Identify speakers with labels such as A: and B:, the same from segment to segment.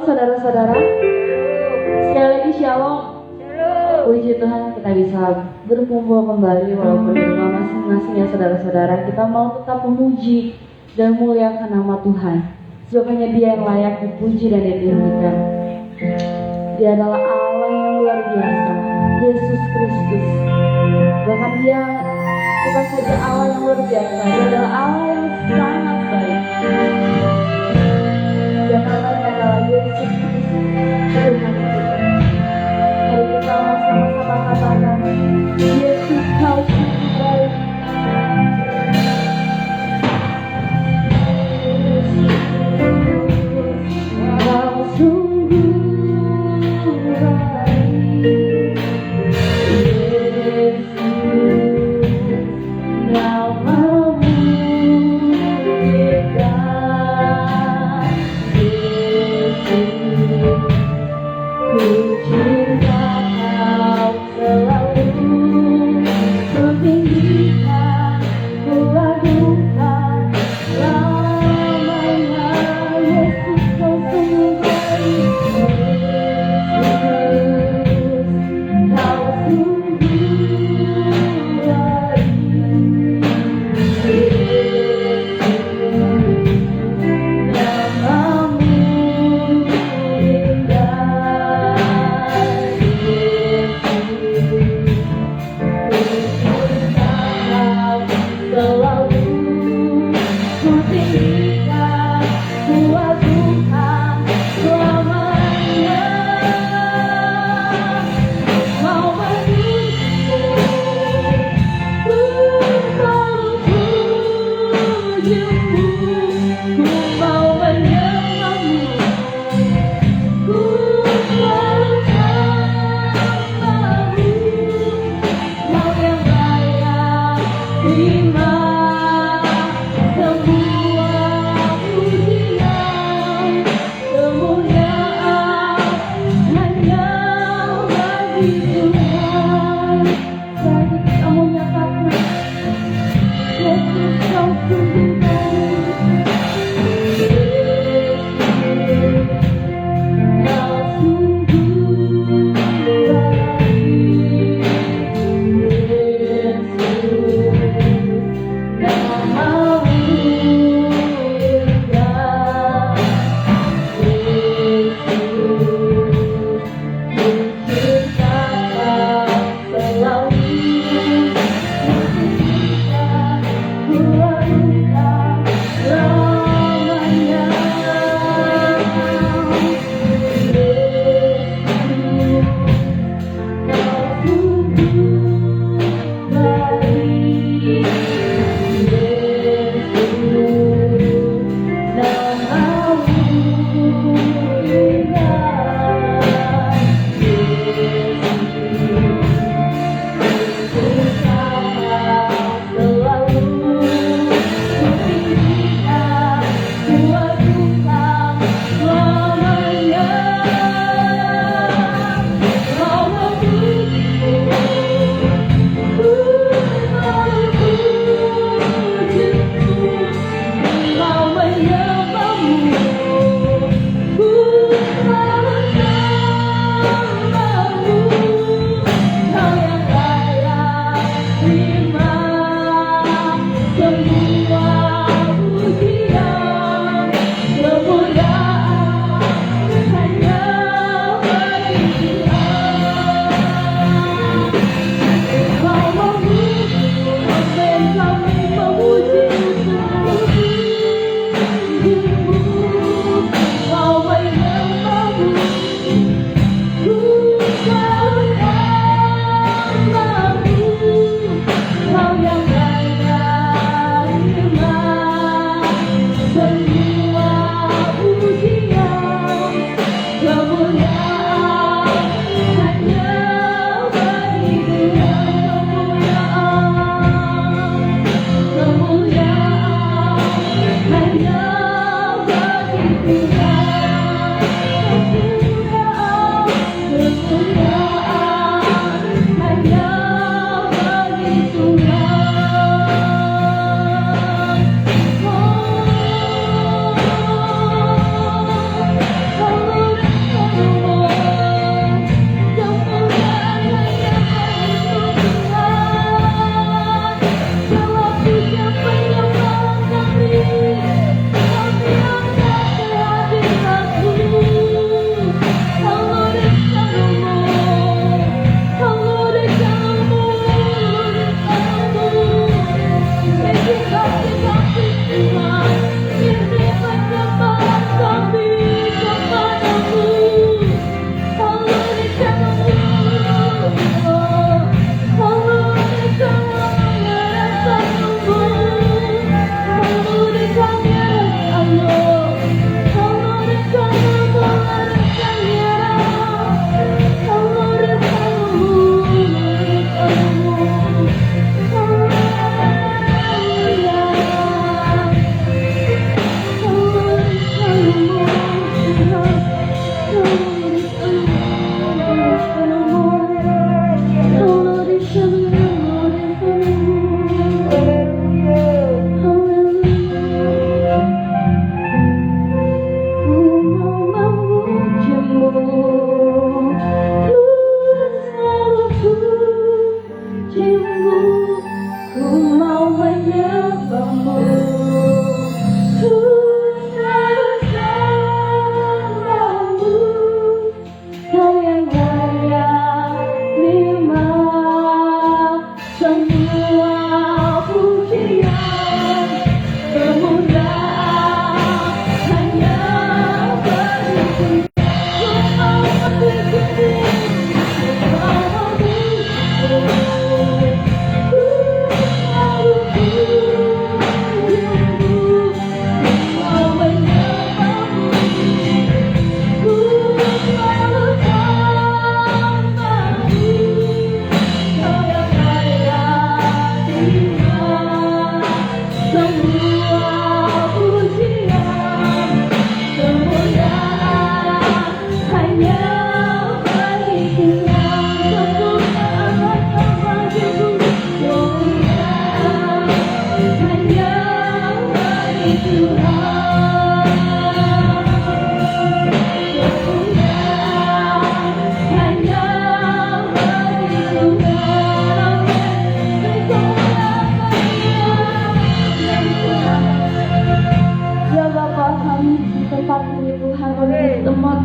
A: Saudara-saudara, sekali lagi shalom. Puji Tuhan kita bisa berkumpul kembali walaupun di rumah masing-masing ya saudara-saudara. Kita mau tetap memuji dan muliakan nama Tuhan. Sebab hanya Dia yang layak dipuji dan ditinggikan. Dia adalah Allah yang luar biasa, Yesus Kristus. Bahkan Dia bukan saja Allah yang luar biasa, Dia adalah Allah yang sangat baik. Dan namanya adalah Yesus Kristus, Tuhan kita. Mari kita sama-sama katakan, Yesus Kau sungguh baik. Kau sungguh baik, Yesus. Namamu indah, Yesus. Ku cinta Kau selalu, ku tinggikan, ku adukan lamanya. Yesus Kau sungguh baik, Yesus. Kau sungguh baik, Yesus. Namamu indah, Yesus.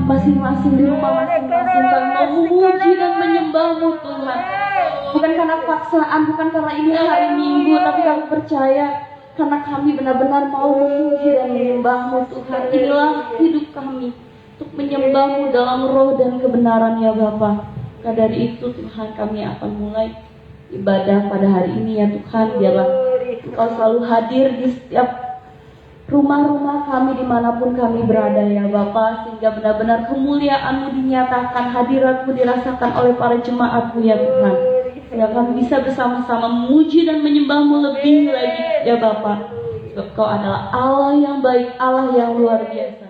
A: masing-masing di rumah masing-masing kami mau memuji dan menyembah-Mu Tuhan. Bukan karena paksaan, bukan karena ini hari Minggu, tapi kami percaya karena kami benar-benar mau memuji dan menyembah-Mu Tuhan. Inilah hidup kami untuk menyembah-Mu dalam roh dan kebenaran ya Bapa. Maka dari itu Tuhan kami akan mulai ibadah pada hari ini ya Tuhan. Biarlah Engkau selalu hadir di setiap rumah-rumah kami dimanapun kami berada ya Bapa, sehingga benar-benar kemuliaan-Mu dinyatakan, hadirat-Mu dirasakan oleh para jemaat-Mu ya Tuhan, sehingga kami bisa bersama-sama memuji dan menyembah-Mu lebih lagi ya Bapa, sebab Kau adalah Allah yang baik, Allah yang luar biasa.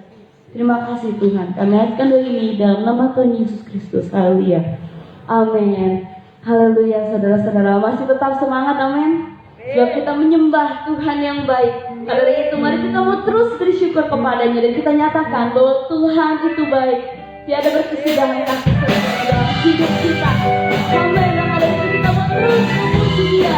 A: Terima kasih Tuhan, kami akan doa ini dalam nama Tuhan Yesus Kristus. Haleluya, amin. Haleluya. Saudara-saudara masih tetap semangat, amin. Sebab kita menyembah Tuhan yang baik. Maka dari itu mari kita mau terus bersyukur kepadanya dan kita nyatakan bahwa Tuhan itu baik. Tiada berkesudahan kasih sayang dalam hidup kita. Amin. Maka dari itu kita mau terus memuji Dia.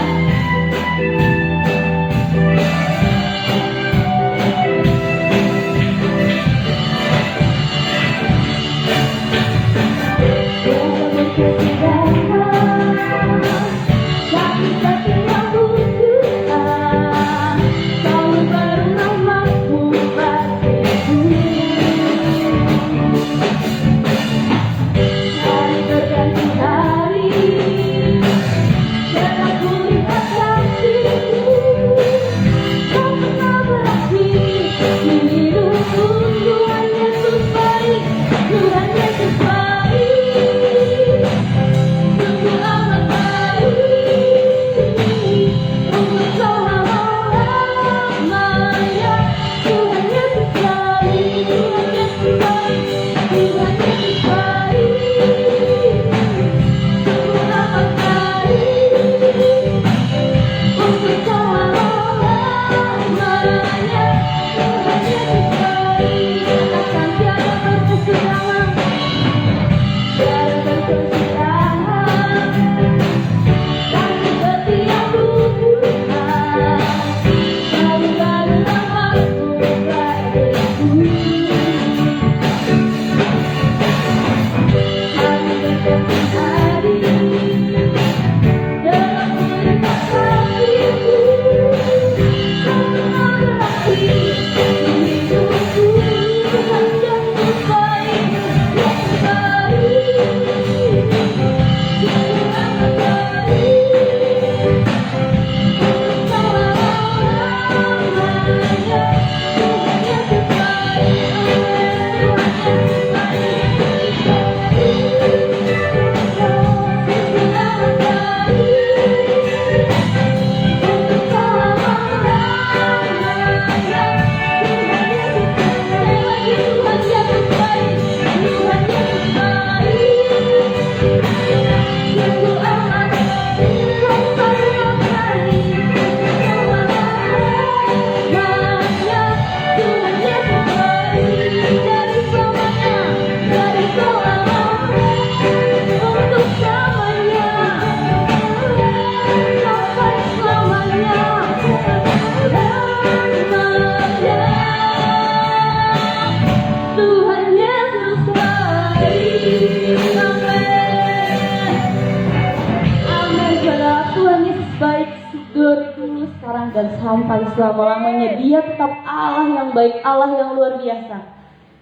A: Dan sampai selama-lamanya Dia tetap Allah yang baik, Allah yang luar biasa.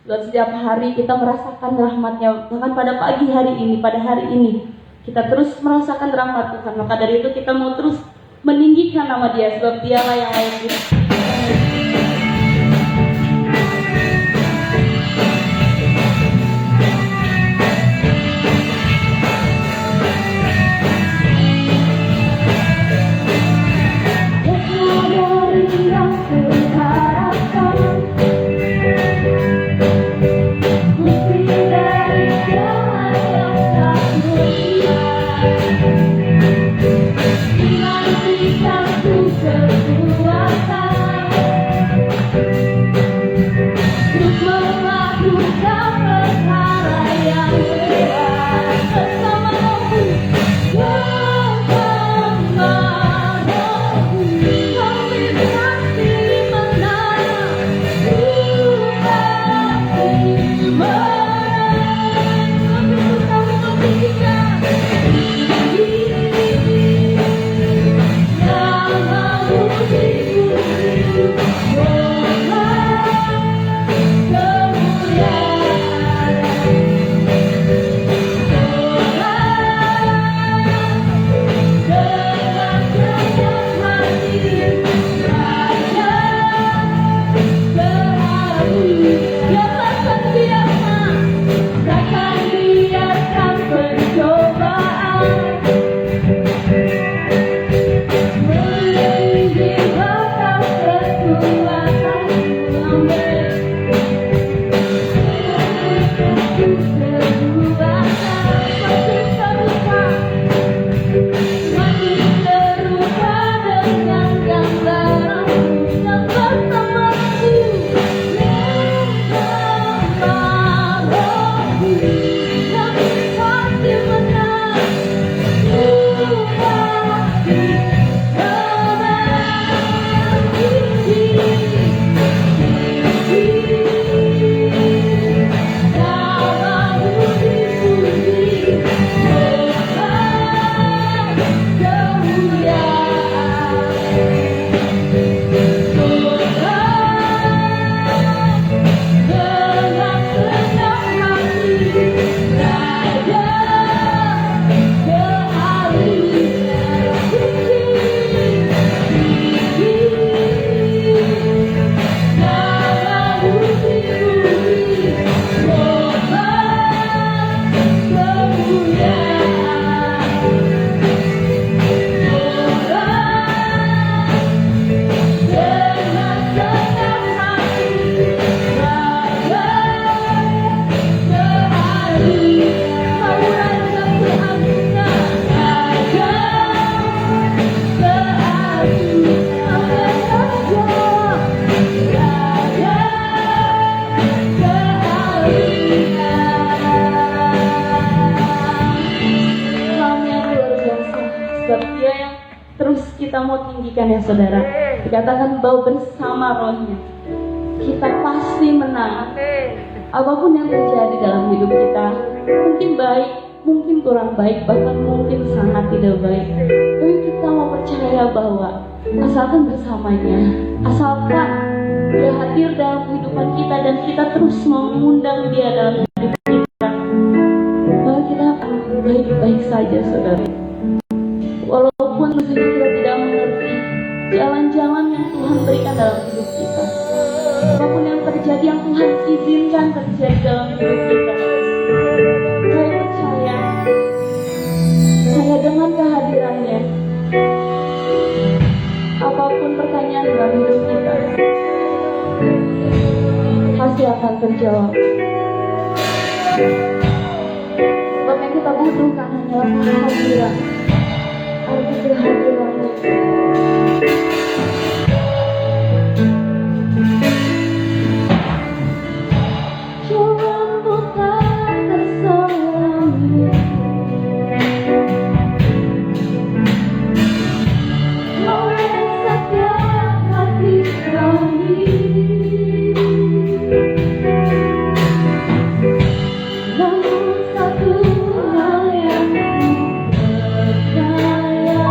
A: Dan setiap hari kita merasakan rahmat-Nya. Bahkan pada pagi hari ini, pada hari ini kita terus merasakan rahmat Tuhan. Maka dari itu kita mau terus meninggikan nama Dia, sebab Dialah yang layak dipuji. Terima kasih. kita mau tinggikan ya saudara. Dikatakan bahwa bersama Rohnya kita pasti menang. Apapun yang terjadi dalam hidup kita, mungkin baik, mungkin kurang baik, bahkan mungkin sangat tidak baik, tapi kita mau percaya bahwa asalkan bersamanya, asalkan Dia hadir dalam kehidupan kita dan kita terus mengundang Dia dalam hidup kita, bahwa kita akan baik-baik saja saudara. Walaupun misalnya kita tidak mengerti jalan-jalan yang Tuhan berikan dalam hidup kita, apapun yang terjadi, yang Tuhan izinkan terjadi dalam hidup kita, saya percaya dengan kehadirannya, apapun pertanyaan dalam hidup kita pasti akan terjawab. Sebab yang kita butuhkan hanyalah kehadiran, arti kehadirannya. Jangan bukan terselami, oleh setiap hati kami. Namun satu hal yang ku percaya,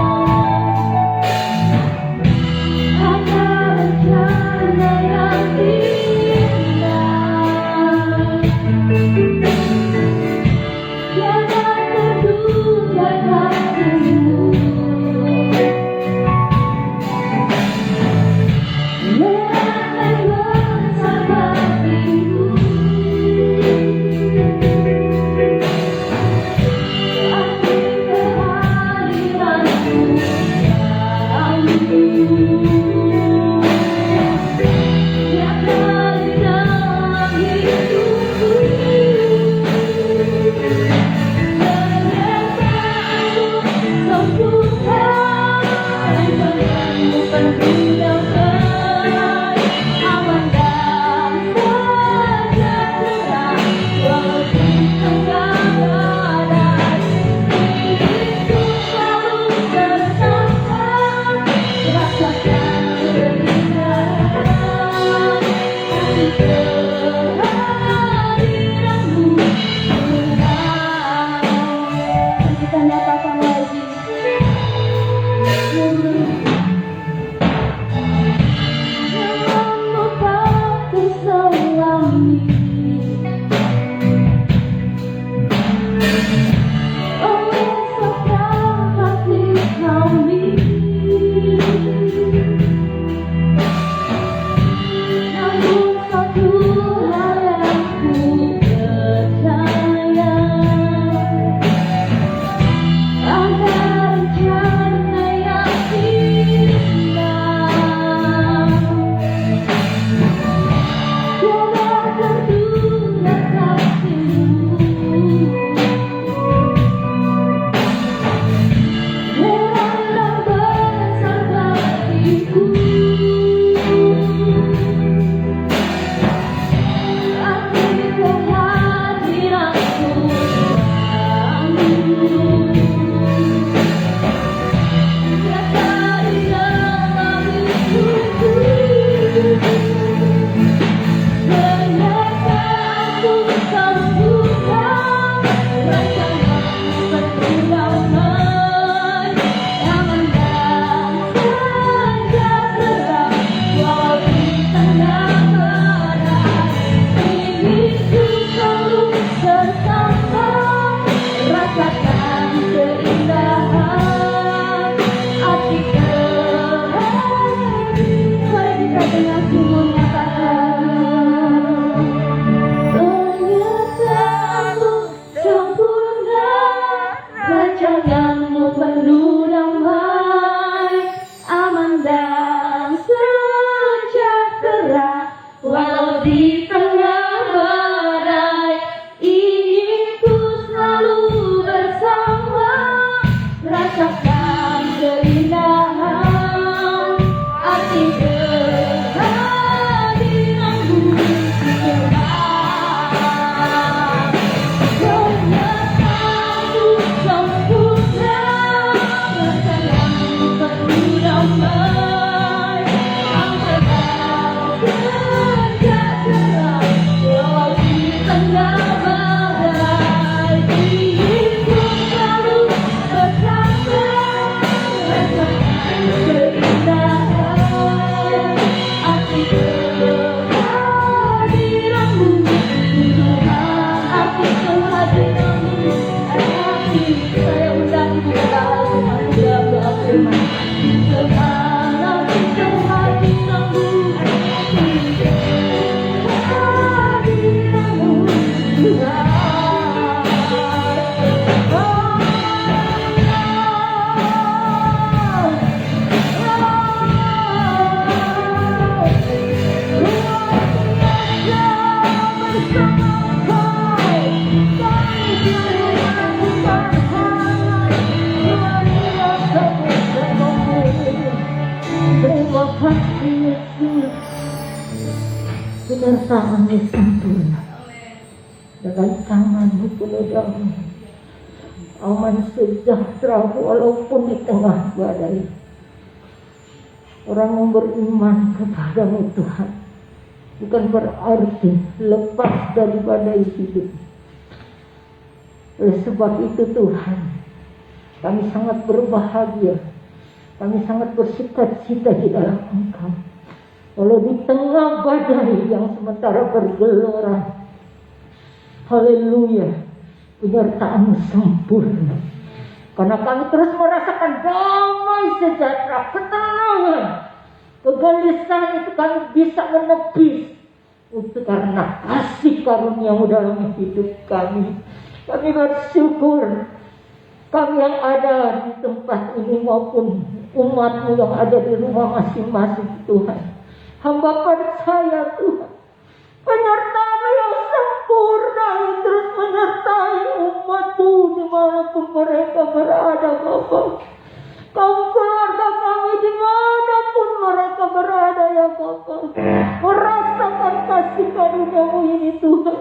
B: penyertaan yang sempurna. Dengan tangan-Mu penuh damai, aman sejahtera walaupun di tengah badai. Orang yang beriman kepada-Mu Tuhan bukan berarti lepas dari badai hidup. Oleh sebab itu Tuhan, kami sangat berbahagia, kami sangat bersukacita di dalam Engkau. Walau di tengah badai yang sementara bergelora, haleluya, penyertaan sempurna. Karena kami terus merasakan damai sejahtera, ketenangan, kegelisahan itu kami bisa menepis. Itu karena kasih karunia-Mu dalam hidup kami. Kami bersyukur, kami yang ada di tempat ini maupun umat-Mu yang ada di rumah masing-masing Tuhan. Hamba percaya Tuhan, penyertaan yang sempurna yang terus menyertai umat-Mu dimanapun mereka berada Bapa. Kaum keluarga kami dimanapun mereka berada ya Bapa, merasakan kasih karunia-Mu ini Tuhan.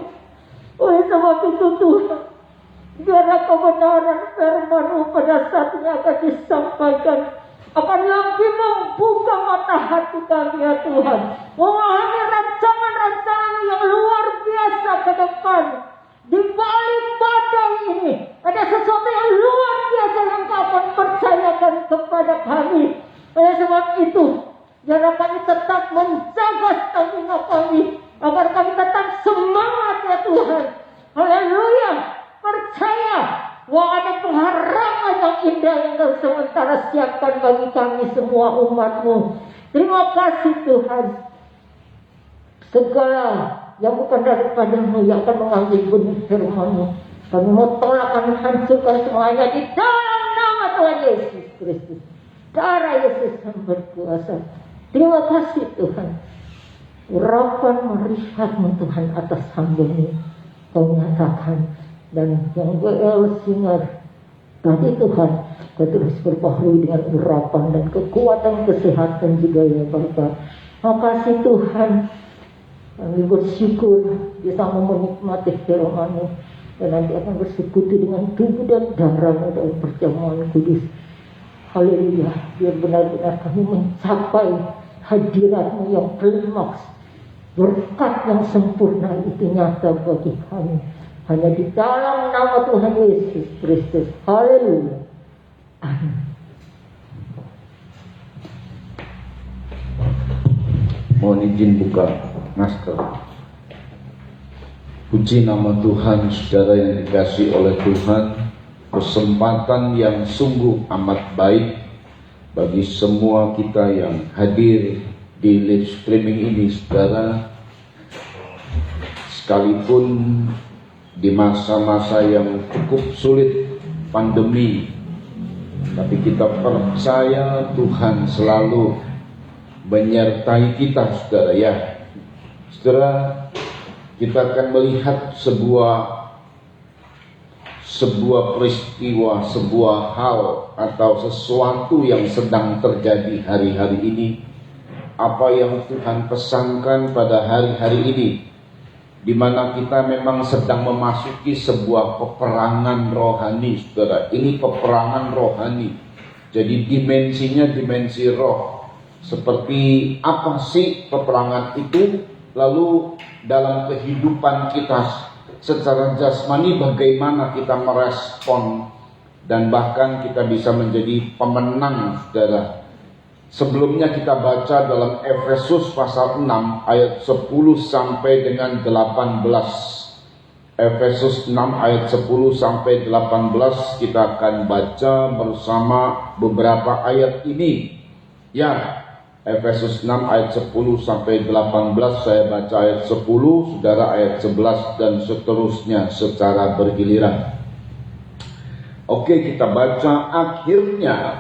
B: Oleh sebab itu Tuhan, biarlah kebenaran firman-Mu pada saatnya akan disampaikan akan lebih membuka mata hati kami ya Tuhan, memahami rancangan-rancangan yang luar biasa ke depan. Di balik badai ini ada sesuatu yang luar biasa yang Kau akan percayakan kepada kami. Oleh sebab itu, biarlah kami tetap menjaga stamina kami, agar kami tetap semangat ya Tuhan. Haleluya, percaya bahwa ada pengharapan yang indah yang Kau sementara siapkan bagi kami semua umat-Mu. Terima kasih Tuhan. Segala yang bukan daripada-Mu yang akan mengambil benih firman-Mu, kami mau tolak, kami hancurkan semuanya di dalam nama Tuhan Yesus Kristus. Darah Yesus yang berkuasa. Terima kasih Tuhan. Urapan merihat-Mu Tuhan atas hamba ini Kau nyatakan. Dan yang GL Sinar tadi Tuhan, Kau terus berbaharui dengan urapan dan kekuatan kesehatan juga ya Bapa. Makasih Tuhan. Kami bersyukur bisa menikmati firman-Mu dan nanti akan bersekutu dengan tubuh dan darah-Mu dalam perjamuan kudus. Haleluya, biar benar-benar kami mencapai hadirat-Mu yang klimaks. Berkat yang sempurna itu nyata bagi kami. Hanya di dalam nama Tuhan Yesus Kristus. Haleluya. Amin.
C: Mohon izin buka masker. Puji nama Tuhan, saudara yang dikasihi oleh Tuhan. Kesempatan yang sungguh amat baik bagi semua kita yang hadir di live streaming ini, saudara. Sekalipun di masa-masa yang cukup sulit pandemi, tapi kita percaya Tuhan selalu menyertai kita, saudara ya. Saudara, kita akan melihat sebuah peristiwa, sebuah hal atau sesuatu yang sedang terjadi hari-hari ini. Apa yang Tuhan pesankan pada hari-hari ini, di mana kita memang sedang memasuki sebuah peperangan rohani, saudara. Ini peperangan rohani. Jadi dimensinya dimensi roh. Seperti apa sih peperangan itu? Lalu dalam kehidupan kita secara jasmani bagaimana kita merespon, dan bahkan kita bisa menjadi pemenang, saudara. Sebelumnya kita baca dalam Efesus pasal 6 ayat 10 sampai dengan 18. Efesus 6 ayat 10 sampai 18 kita akan baca bersama beberapa ayat ini. Ya, Efesus 6 ayat 10 sampai 18, saya baca ayat 10, saudara ayat 11 dan seterusnya secara bergiliran. Oke, kita baca. Akhirnya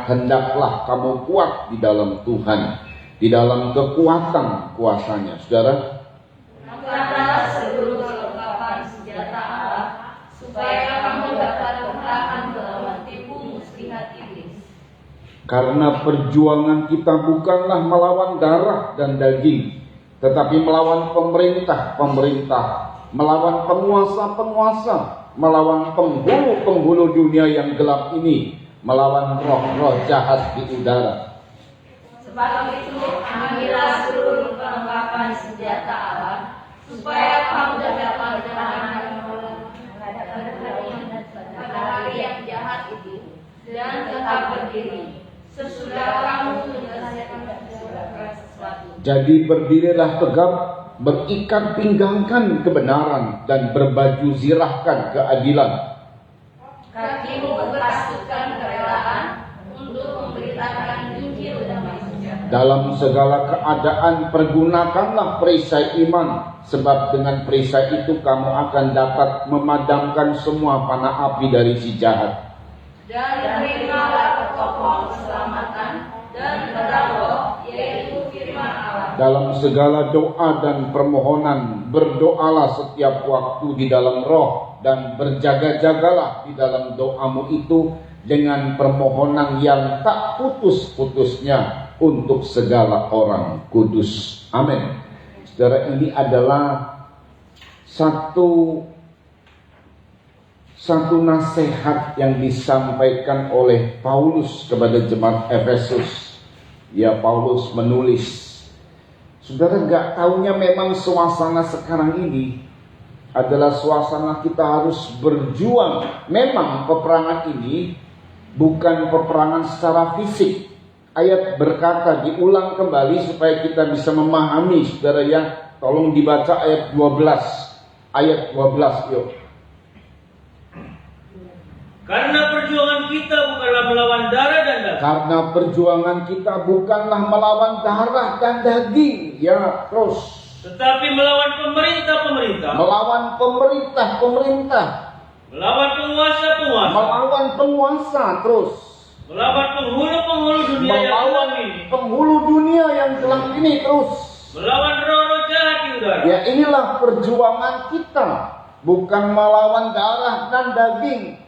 C: hendaklah kamu kuat di dalam Tuhan, di dalam kekuatan kuasanya. Saudara,
D: angkatlah seluruh kelengkapan senjata Allah, supaya kamu dapat bertahan melawan tipu muslihat iblis.
C: karena perjuangan kita bukanlah melawan darah dan daging, tetapi melawan pemerintah-pemerintah, melawan penguasa-penguasa, melawan penghulu-penghulu dunia yang gelap ini, melawan roh-roh jahat di udara.
D: Sebab itu, ambillah seluruh perlengkapan senjata Allah, supaya kamu dapat bertahan menghadapi hari yang jahat itu, dan tetap berdiri. Sesudah kamu menyelesaikan segala sesuatu.
C: Jadi berdirilah tegap, berikat pinggangkan kebenaran, dan berbaju zirahkan keadilan.
D: Kakimu berpasutkan kerelaan untuk memberitakan Injil damai sejahtera.
C: Dalam segala keadaan pergunakanlah perisai iman, sebab dengan perisai itu kamu akan dapat memadamkan semua panah api dari si jahat.
D: Dan terimalah pokok keselamatan dan pedang roh, yaitu firman Allah.
C: Dalam segala doa dan permohonan, berdoalah setiap waktu di dalam roh, dan berjaga-jagalah di dalam doamu itu dengan permohonan yang tak putus-putusnya untuk segala orang kudus. Amin. Saudara, ini adalah satu nasihat yang disampaikan oleh Paulus kepada jemaat Efesus. Ya, Paulus menulis. Saudara, gak taunya memang suasana sekarang ini adalah suasana kita harus berjuang. Memang peperangan ini bukan peperangan secara fisik. Ayat berkata, diulang kembali supaya kita bisa memahami, saudara ya. Tolong dibaca ayat 12. Ayat 12, yuk.
E: Karena perjuangan kita bukanlah melawan darah dan daging.
C: Karena perjuangan kita bukanlah melawan darah dan daging. Ya, terus.
E: Tetapi melawan pemerintah-pemerintah.
C: Melawan pemerintah-pemerintah.
E: Melawan penguasa-penguasa.
C: Melawan penguasa, terus.
E: Melawan penghulu-penghulu dunia yang
C: Melawan
E: gelap ini.
C: penghulu dunia yang gelap ini, terus.
E: Melawan roh-roh jahat di udara.
C: Ya, inilah perjuangan kita. Bukan melawan darah dan daging.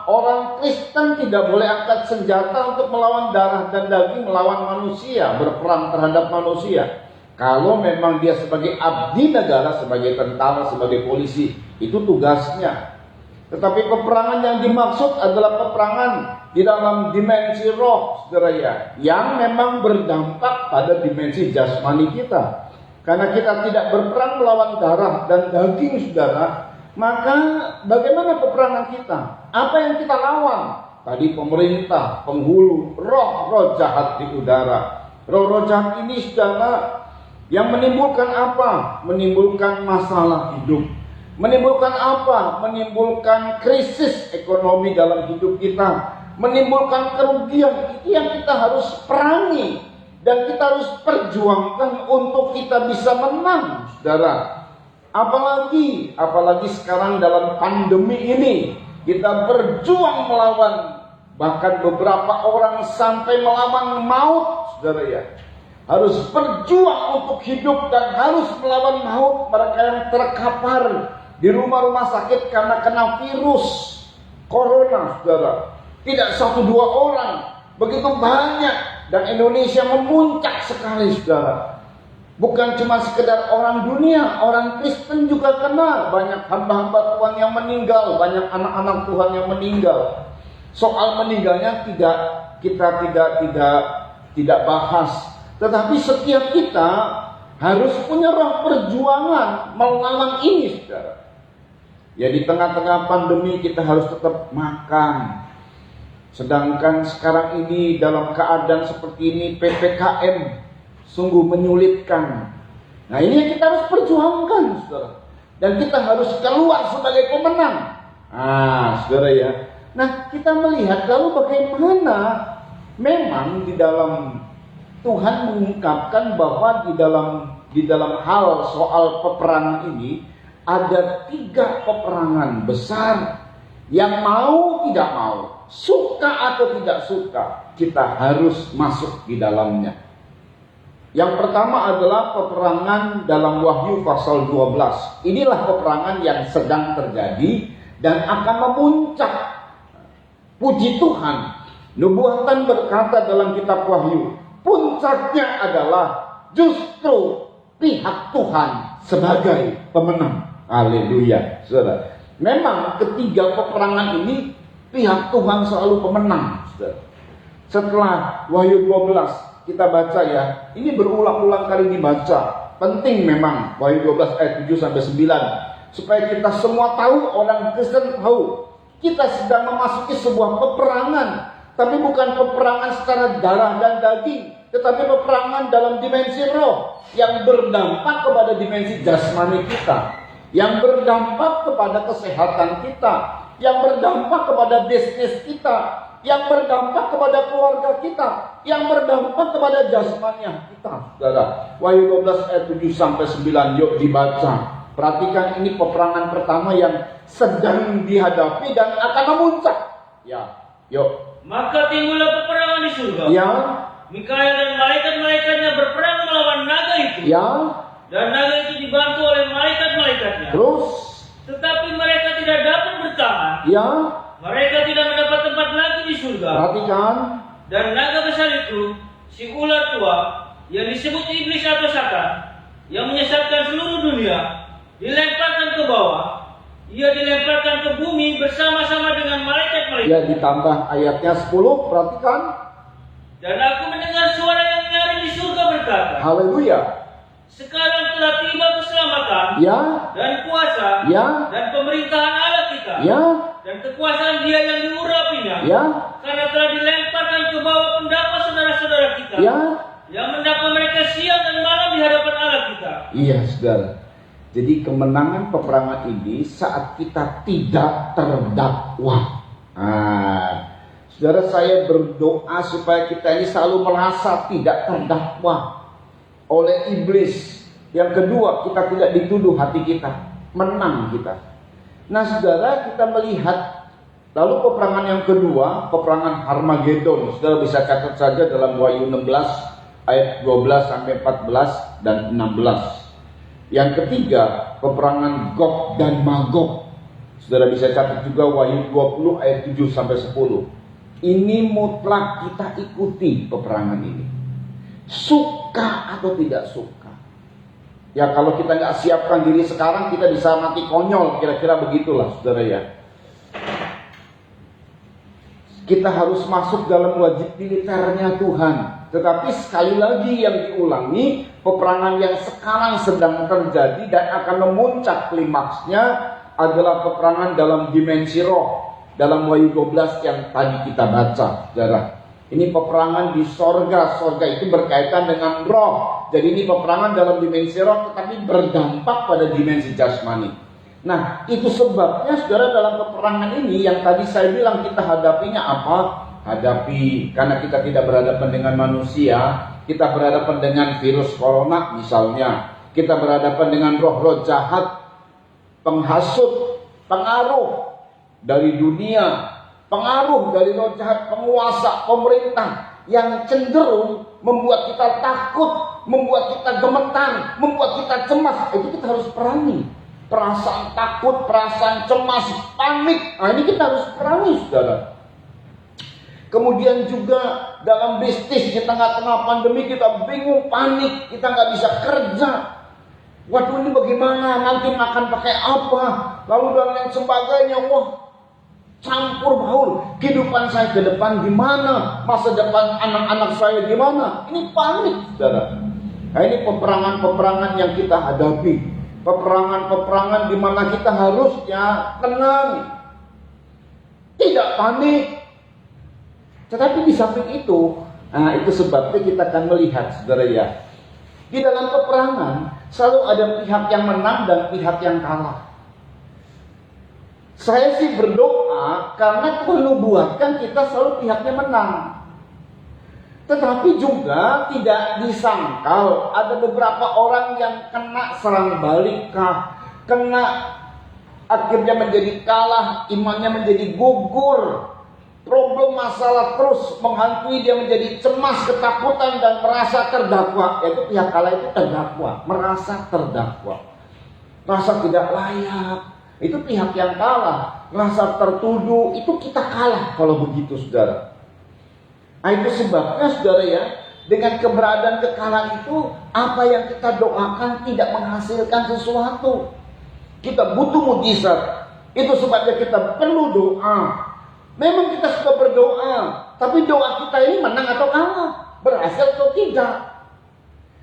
C: Orang Kristen tidak boleh angkat senjata untuk melawan darah dan daging, melawan manusia, berperang terhadap manusia. Kalau memang dia sebagai abdi negara, sebagai tentara, sebagai polisi, itu tugasnya. Tetapi peperangan yang dimaksud adalah peperangan di dalam dimensi roh, saudara ya, yang memang berdampak pada dimensi jasmani kita. Karena kita tidak berperang melawan darah dan daging, saudara, maka bagaimana peperangan kita? Apa yang kita lawan? Tadi pemerintah, penghulu, roh-roh jahat di udara. Roh-roh jahat ini, saudara, yang menimbulkan apa? Menimbulkan masalah hidup. Menimbulkan apa? Menimbulkan krisis ekonomi dalam hidup kita. Menimbulkan kerugian. Itu yang kita harus perangi. Dan kita harus perjuangkan untuk kita bisa menang, saudara. Apalagi sekarang dalam pandemi ini kita berjuang melawan, bahkan beberapa orang sampai melawan maut, saudara ya. Harus berjuang untuk hidup dan harus melawan maut. Mereka yang terkapar di rumah-rumah sakit karena kena virus corona, saudara. Tidak 1-2 orang, begitu banyak, dan Indonesia memuncak sekali, saudara. Bukan cuma sekedar orang dunia, orang Kristen juga kena. Banyak hamba-hamba Tuhan yang meninggal, banyak anak-anak Tuhan yang meninggal. Soal meninggalnya kita tidak bahas. Tetapi setiap kita harus punya roh perjuangan melawan ini, saudara. Ya, di tengah-tengah pandemi kita harus tetap makan. Sedangkan sekarang ini dalam keadaan seperti ini, PPKM sungguh menyulitkan. Nah, ini yang kita harus perjuangkan, saudara. Dan kita harus keluar sebagai pemenang. Saudara ya. Nah, kita melihat lalu bagaimana memang di dalam Tuhan mengungkapkan bahwa di dalam hal soal peperangan ini ada 3 peperangan besar yang mau tidak mau, suka atau tidak suka, kita harus masuk di dalamnya. Yang pertama adalah peperangan dalam Wahyu pasal 12. Inilah peperangan yang sedang terjadi dan akan memuncak. Puji Tuhan, nubuatan berkata dalam kitab Wahyu, puncaknya adalah justru pihak Tuhan sebagai pemenang. Haleluya, saudara. Memang ketiga peperangan ini pihak Tuhan selalu pemenang, saudara. Setelah Wahyu 12 kita baca ya, ini berulang-ulang kali dibaca. Penting memang Wahyu 12 ayat 7 sampai 9 supaya kita semua tahu, orang Kristen tahu kita sedang memasuki sebuah peperangan, tapi bukan peperangan secara darah dan daging, tetapi peperangan dalam dimensi roh yang berdampak kepada dimensi jasmani kita, yang berdampak kepada kesehatan kita, yang berdampak kepada bisnis kita, yang berdampak kepada keluarga kita, yang berdampak kepada jasmania kita. Saudara, Wahyu 12 ayat 7 sampai 9 yuk dibaca. Perhatikan, ini peperangan pertama yang sedang dihadapi dan akan memuncak. Ya, yuk.
E: Maka timbullah peperangan di surga.
C: Ya,
E: Mikael dan malaikat-malaikatnya berperang melawan naga itu.
C: ya.
E: Dan naga itu dibantu oleh malaikat-malaikatnya.
C: Terus,
E: Tetapi mereka tidak dapat bertahan.
C: ya.
E: Mereka tidak mendapat tempat lagi di surga.
C: Perhatikan.
E: Dan naga besar itu, si ular tua, yang disebut iblis atau Satan, yang menyesatkan seluruh dunia, dilemparkan ke bawah. Ia dilemparkan ke bumi bersama-sama dengan malaikat-malaikat.
C: Ya, ditambah ayatnya 10, perhatikan.
E: Dan aku mendengar suara yang nyaring di surga berkata,
C: Haleluya.
E: sekarang telah tiba keselamatan
C: Ya,
E: dan kuasa
C: ya,
E: dan pemerintahan Allah kita
C: ya,
E: dan kekuasaan Dia yang diurapinya,
C: ya,
E: karena telah dilemparkan ke bawah pendapat saudara-saudara kita,
C: ya.
E: yang mendakwa mereka siang dan malam di hadapan Allah kita.
C: Iya, saudara. Jadi kemenangan peperangan ini saat kita tidak terdakwa. Saudara, saya berdoa supaya kita ini selalu merasa tidak terdakwa oleh iblis. Yang kedua, kita tidak dituduh hati kita, menang kita. Nah, saudara, kita melihat lalu peperangan yang kedua, peperangan Harmagedon. Saudara bisa catat saja dalam Wahyu 16 ayat 12 sampai 14 dan 16. Yang ketiga, peperangan Gog dan Magog. Saudara bisa catat juga Wahyu 20 ayat 7 sampai 10. Ini mutlak kita ikuti peperangan ini. Suka atau tidak suka. Ya, kalau kita nggak siapkan diri sekarang, kita bisa mati konyol, kira-kira begitulah, saudara ya. Kita harus masuk dalam wajib militernya Tuhan. Tetapi sekali lagi yang diulangi, peperangan yang sekarang sedang terjadi dan akan memuncak klimaksnya adalah peperangan dalam dimensi roh. Dalam Wahyu 12 yang tadi kita baca, saudara. Ini peperangan di sorga. Sorga itu berkaitan dengan roh. Jadi ini peperangan dalam dimensi roh, tetapi berdampak pada dimensi jasmani. Nah, itu sebabnya, saudara, dalam peperangan ini yang tadi saya bilang kita hadapinya apa? Hadapi, karena kita tidak berhadapan dengan manusia, kita berhadapan dengan virus corona misalnya. Kita berhadapan dengan roh-roh jahat, penghasut, pengaruh dari dunia, pengaruh dari roh jahat, penguasa, pemerintah yang cenderung membuat kita takut, membuat kita gemetar, membuat kita cemas. Itu kita harus perangi. Perasaan takut, perasaan cemas, panik. Nah, ini kita harus perangi, saudara. Kemudian juga dalam bisnis di tengah-tengah pandemi kita bingung, panik, kita nggak bisa kerja. Waduh, ini bagaimana? Nanti makan pakai apa? Lalu dan lain sebagainya. Wah, campur baur. Kehidupan saya ke depan gimana? Masa depan anak-anak saya gimana? Ini panik, saudara. Nah, ini peperangan-peperangan yang kita hadapi. Peperangan-peperangan di mana kita harusnya tenang, tidak panik. Tetapi di samping itu, itu sebabnya kita akan melihat, saudara ya, di dalam peperangan selalu ada pihak yang menang dan pihak yang kalah. Saya sih berdoa karena Tuhan nubuatkan kita selalu pihaknya menang. Tetapi juga tidak disangkal ada beberapa orang yang kena serang balik, kena akhirnya menjadi kalah, imannya menjadi gugur. Problem masalah terus menghantui dia, menjadi cemas, ketakutan dan merasa terdakwa. Yaitu pihak kalah itu terdakwa, merasa terdakwa, merasa tidak layak. Itu pihak yang kalah, merasa tertuduh. Itu kita kalah kalau begitu, saudara. Nah, itu sebabnya, saudara ya, dengan keberadaan kekala itu, apa yang kita doakan tidak menghasilkan sesuatu. Kita butuh mujizat. Itu sebabnya kita perlu doa. Memang kita suka berdoa, tapi doa kita ini menang atau kalah, berhasil atau tidak.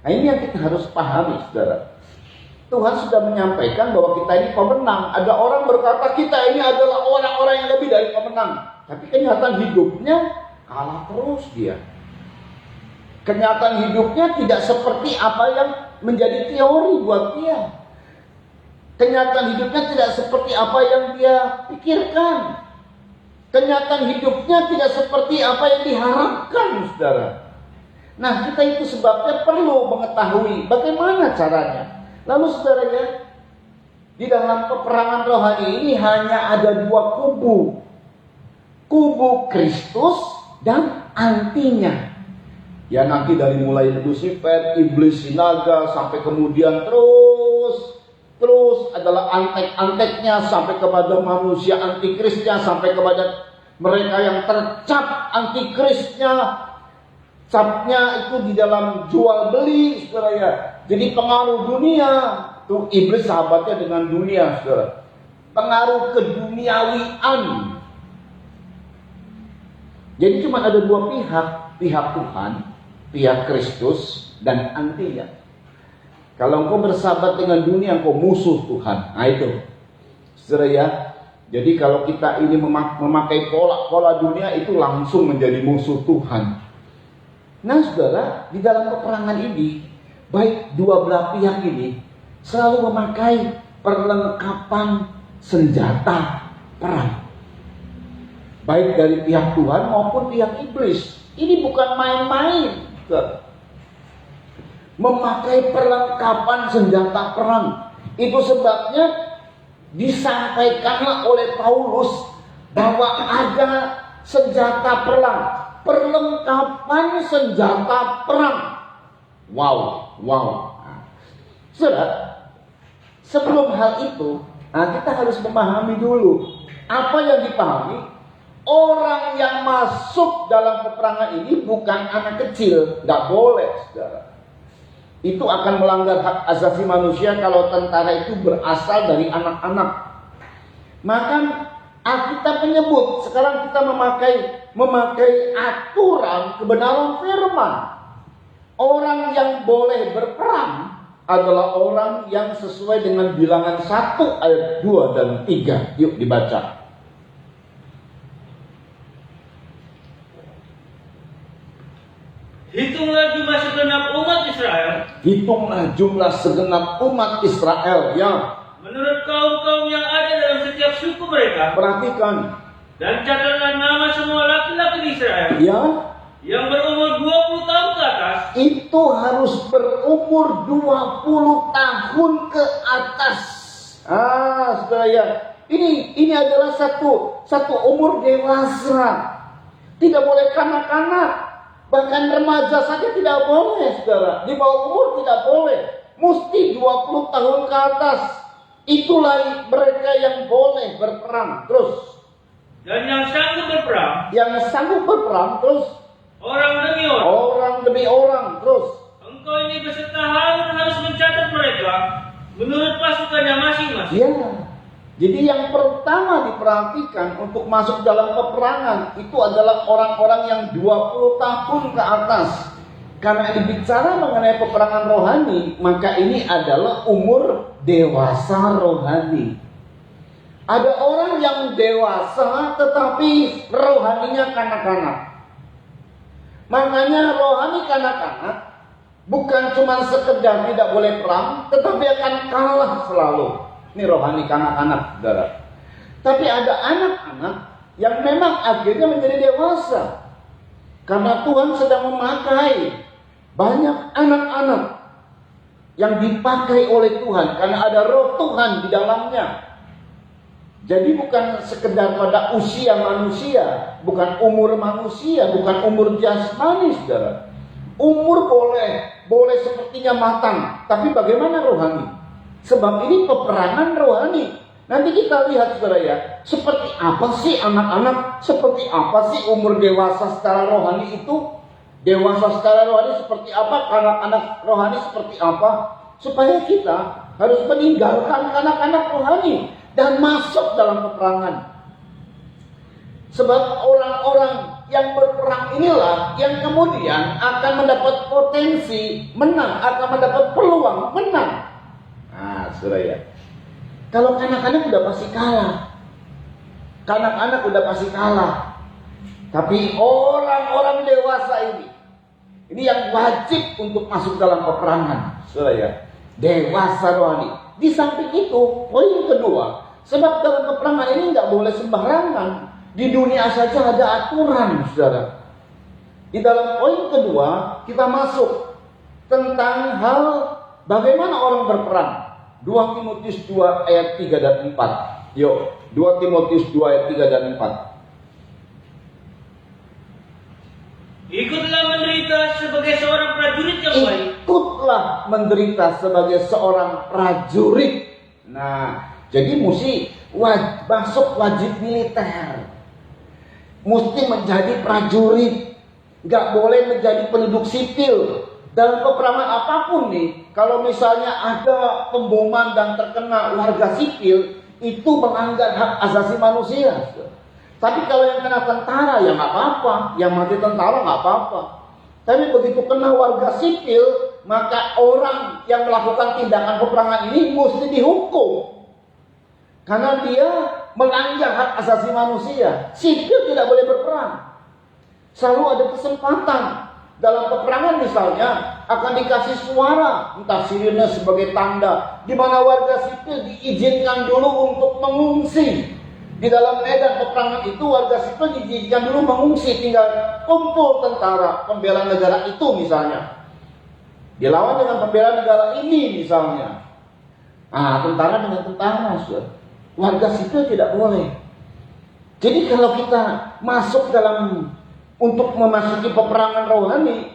C: Nah, ini yang kita harus pahami, saudara. Tuhan sudah menyampaikan bahwa kita ini pemenang. Ada orang berkata kita ini adalah orang-orang yang lebih dari pemenang, tapi kenyataan hidupnya kalah terus dia. Kenyataan hidupnya tidak seperti apa yang menjadi teori buat dia. Kenyataan hidupnya tidak seperti apa yang dia pikirkan. Kenyataan hidupnya tidak seperti apa yang diharapkan, saudara. Nah, kita itu sebabnya perlu mengetahui bagaimana caranya. Lalu saudaranya, di dalam peperangan rohani ini hanya ada dua kubu. Kubu Kristus dan antinya. Ya, nanti dari mulai Lucifer, iblis, sinaga, sampai kemudian terus adalah antek-anteknya, sampai kepada manusia antikrisnya, sampai kepada mereka yang tercap antikrisnya. Capnya itu di dalam jual beli, saudara ya. Jadi pengaruh dunia, tuh iblis sahabatnya dengan dunia, saudara. Pengaruh keduniawian. Jadi cuma ada dua pihak Tuhan, pihak Kristus dan antinya. Kalau engkau bersahabat dengan dunia, engkau musuh Tuhan. Nah itu, saudara ya. Jadi kalau kita ini memakai pola dunia, itu langsung menjadi musuh Tuhan. Nah saudara, di dalam peperangan ini, baik dua belah pihak ini selalu memakai perlengkapan senjata perang. Baik dari pihak Tuhan maupun pihak iblis. Ini bukan main-main. Memakai perlengkapan senjata perang. Itu sebabnya disampaikanlah oleh Paulus bahwa ada senjata perang. Perlengkapan senjata perang. Wow. Saudara, sebelum hal itu, kita harus memahami dulu. Apa yang dipahami? Orang yang masuk dalam peperangan ini bukan anak kecil. Tidak boleh, saudara. Itu akan melanggar hak asasi manusia kalau tentara itu berasal dari anak-anak. Maka Alkitab menyebut, sekarang kita memakai aturan kebenaran firman. Orang yang boleh berperang adalah orang yang sesuai dengan bilangan 1 ayat 2 dan 3. Yuk dibaca.
E: Hitunglah jumlah segenap umat Israel.
C: Hitunglah jumlah segenap umat Israel. Ya.
E: Menurut kaum-kaum yang ada dalam setiap suku mereka.
C: Perhatikan.
E: Dan catatlah nama semua laki-laki di Israel.
C: Ya.
E: Yang berumur 20 tahun ke atas.
C: Itu harus berumur 20 tahun ke atas. Saudara ya. Ini adalah satu umur dewasa. Tidak boleh kanak-kanak. Bahkan remaja saja tidak boleh, saudara. Di bawah umur tidak boleh. Mesti 20 tahun ke atas. Itulah mereka yang boleh berperang. Terus.
E: Dan yang sanggup berperang.
C: Yang sanggup berperang. Terus.
E: Orang demi orang.
C: Orang demi orang. Terus.
E: Engkau ini beserta Harun harus mencatat mereka menurut pasukannya masing-masing.
C: Ya. Jadi yang pertama diperhatikan untuk masuk dalam peperangan itu adalah orang-orang yang 20 tahun ke atas. Karena dibicara mengenai peperangan rohani, maka ini adalah umur dewasa rohani. Ada orang yang dewasa tetapi rohaninya kanak-kanak. Makanya rohani kanak-kanak bukan cuma sekedar tidak boleh perang, tetapi akan kalah selalu. Ini rohani kanak-kanak, saudara. Tapi ada anak-anak yang memang akhirnya menjadi dewasa. Karena Tuhan sedang memakai banyak anak-anak yang dipakai oleh Tuhan. Karena ada roh Tuhan di dalamnya. Jadi bukan sekedar pada usia manusia. Bukan umur manusia. Bukan umur jasmani, saudara. Umur boleh sepertinya matang. Tapi bagaimana rohani? Sebab ini peperangan rohani. Nanti kita lihat, saudara ya. Seperti apa sih anak-anak? Seperti apa sih umur dewasa secara rohani itu? Dewasa secara rohani seperti apa, anak-anak rohani seperti apa, supaya kita harus meninggalkan anak-anak rohani dan masuk dalam peperangan. Sebab orang-orang yang berperang inilah yang kemudian akan mendapat potensi menang, akan mendapat peluang menang. Nah, saudara ya, kalau kanak-kanak udah pasti kalah. Kanak-kanak udah pasti kalah. Tapi orang-orang dewasa ini yang wajib untuk masuk dalam peperangan, saudara ya. Dewasa rohani. Di samping itu, poin kedua, sebab dalam peperangan ini nggak boleh sembarangan. Di dunia saja ada aturan, saudara. Di dalam poin kedua, kita masuk tentang hal bagaimana orang berperang. 2 Timotius 2 ayat 3 dan 4. Yuk, 2 Timotius 2 ayat 3 dan 4.
E: Ikutlah menderita sebagai seorang prajurit yang baik.
C: Ikutlah menderita sebagai seorang prajurit. Nah, jadi mesti masuk wajib militer. Mesti menjadi prajurit. Gak boleh menjadi penduduk sipil. Dalam peperangan apapun nih, kalau misalnya ada pemboman dan terkena warga sipil, itu melanggar hak asasi manusia. Tapi kalau yang kena tentara ya nggak apa-apa, yang mati tentara nggak apa-apa. Tapi begitu kena warga sipil, maka orang yang melakukan tindakan peperangan ini mesti dihukum. Karena dia melanggar hak asasi manusia. Sipil tidak boleh berperang. Selalu ada kesempatan. Dalam peperangan misalnya akan dikasih suara, entah sirine sebagai tanda, di mana warga sipil diizinkan dulu untuk mengungsi. Di dalam medan peperangan itu warga sipil diizinkan dulu mengungsi, tinggal kumpul tentara pembela negara itu misalnya. Dilawan dengan pembela negara ini misalnya. Ah, tentara dengan tentara, warga sipil tidak boleh. Jadi kalau kita masuk dalam untuk memasuki peperangan rohani,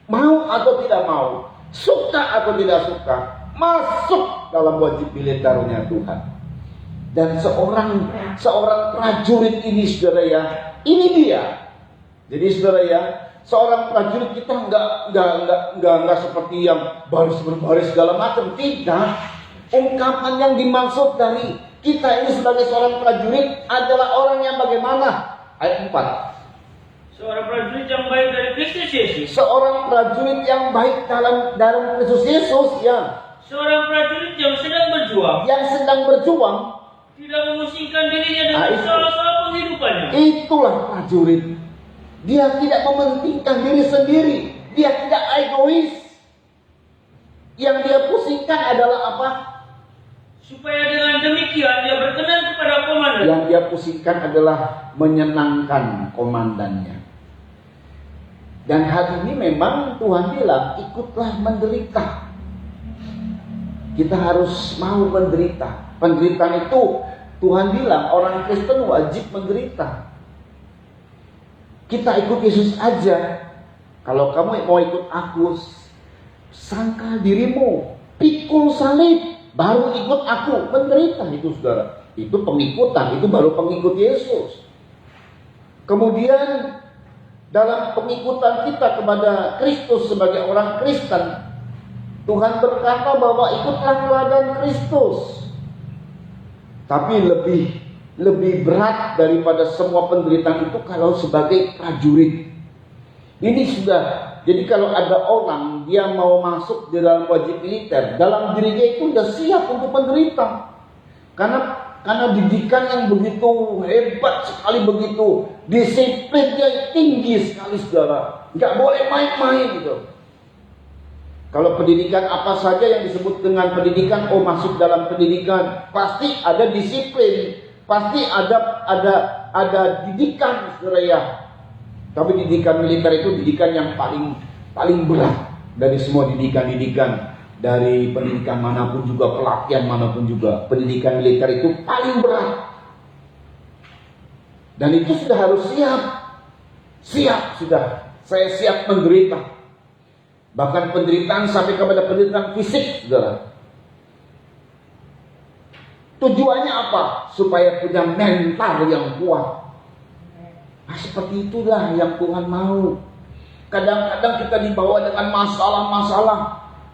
C: mau atau tidak mau, suka atau tidak suka, masuk dalam wajib militernya Tuhan. Dan seorang prajurit ini, saudara ya, ini dia. Jadi saudara ya, seorang prajurit kita nggak seperti yang baris berbaris segala macam, tidak. Ungkapan yang dimaksud dari kita ini sebagai seorang prajurit adalah orang yang bagaimana? Ayat 4.
E: Seorang prajurit yang baik dari Kristus Yesus.
C: Seorang prajurit yang baik dalam Kristus Yesus, ya.
E: Seorang prajurit yang sedang berjuang.
C: Yang sedang berjuang.
E: Tidak memusingkan dirinya dengan soal-soal penghidupannya.
C: Itulah prajurit. Dia tidak mementingkan diri sendiri. Dia tidak egois. Yang dia pusingkan adalah apa?
E: Supaya dengan demikian dia berkenan kepada komandan.
C: Yang dia pusingkan adalah menyenangkan komandannya. Dan hal ini memang Tuhan bilang, ikutlah menderita. Kita harus mau menderita. Penderitaan itu Tuhan bilang orang Kristen wajib menderita. Kita ikut Yesus aja. Kalau kamu mau ikut aku, sangkal dirimu, pikul salib, baru ikut aku. Menderita itu, saudara. Itu pengikutan, itu baru pengikut Yesus. Kemudian dalam pengikutan kita kepada Kristus sebagai orang Kristen, Tuhan berkata bahwa ikutlah teladan Kristus. Tapi lebih berat daripada semua penderitaan itu kalau sebagai prajurit. Ini sudah, jadi kalau ada orang dia mau masuk di dalam wajib militer, dalam dirinya itu sudah siap untuk menderita. Karena didikan yang begitu hebat sekali, begitu disiplinnya tinggi sekali, saudara. Nggak boleh main-main gitu. Kalau pendidikan apa saja yang disebut dengan pendidikan, masuk dalam pendidikan, pasti ada disiplin, pasti ada didikan, saudara ya. Tapi didikan militer itu didikan yang paling berat dari semua didikan. Dari pendidikan manapun juga, pelatihan manapun juga, pendidikan militer itu paling berat. Dan itu sudah harus siap sudah. Saya siap menderita. Bahkan penderitaan sampai kepada penderitaan fisik, saudara. Tujuannya apa? Supaya punya mental yang kuat. Nah, seperti itulah yang Tuhan mau. Kadang-kadang kita dibawa dengan masalah-masalah.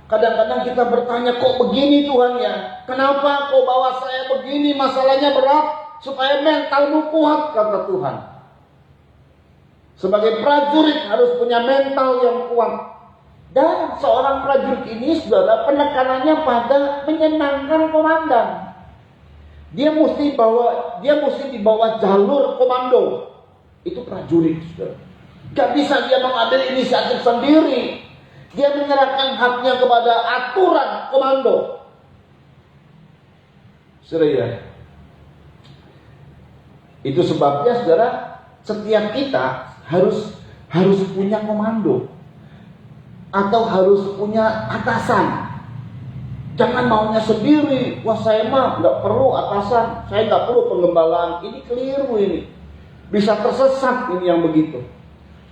C: Kadang-kadang kita bertanya, kok begini Tuhan ya? Kenapa kau bawa saya begini? Masalahnya berat. Supaya mentalmu kuat, kata Tuhan. Sebagai prajurit harus punya mental yang kuat. Dan seorang prajurit ini, saudara, penekanannya pada menyenangkan komandan. Dia mesti di bawah jalur komando. Itu prajurit, saudara. Gak bisa dia mengambil inisiatif sendiri. Dia menyerahkan haknya kepada aturan komando. Saudara ya. Itu sebabnya, saudara, setiap kita harus punya komando. Atau harus punya atasan. Jangan maunya sendiri. Wah, saya mah nggak perlu atasan, saya nggak perlu penggembalaan. Ini keliru ini. Bisa tersesat ini yang begitu.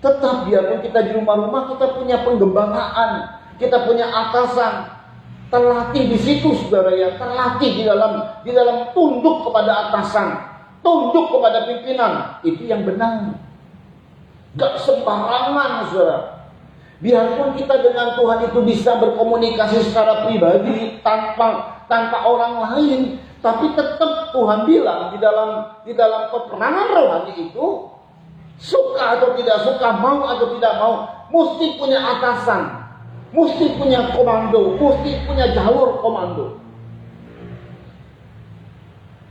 C: Tetap biarpun kita di rumah-rumah kita punya penggembalaan, kita punya atasan. Terlatih di situ, saudara ya. Terlatih di dalam tunduk kepada atasan, tunduk kepada pimpinan. Itu yang benar. Gak sembarangan, saudara. Biarpun kita dengan Tuhan itu bisa berkomunikasi secara pribadi tanpa orang lain, tapi tetap Tuhan bilang di dalam peperangan rohani itu, suka atau tidak suka, mau atau tidak mau, mesti punya atasan, mesti punya komando, mesti punya jalur komando.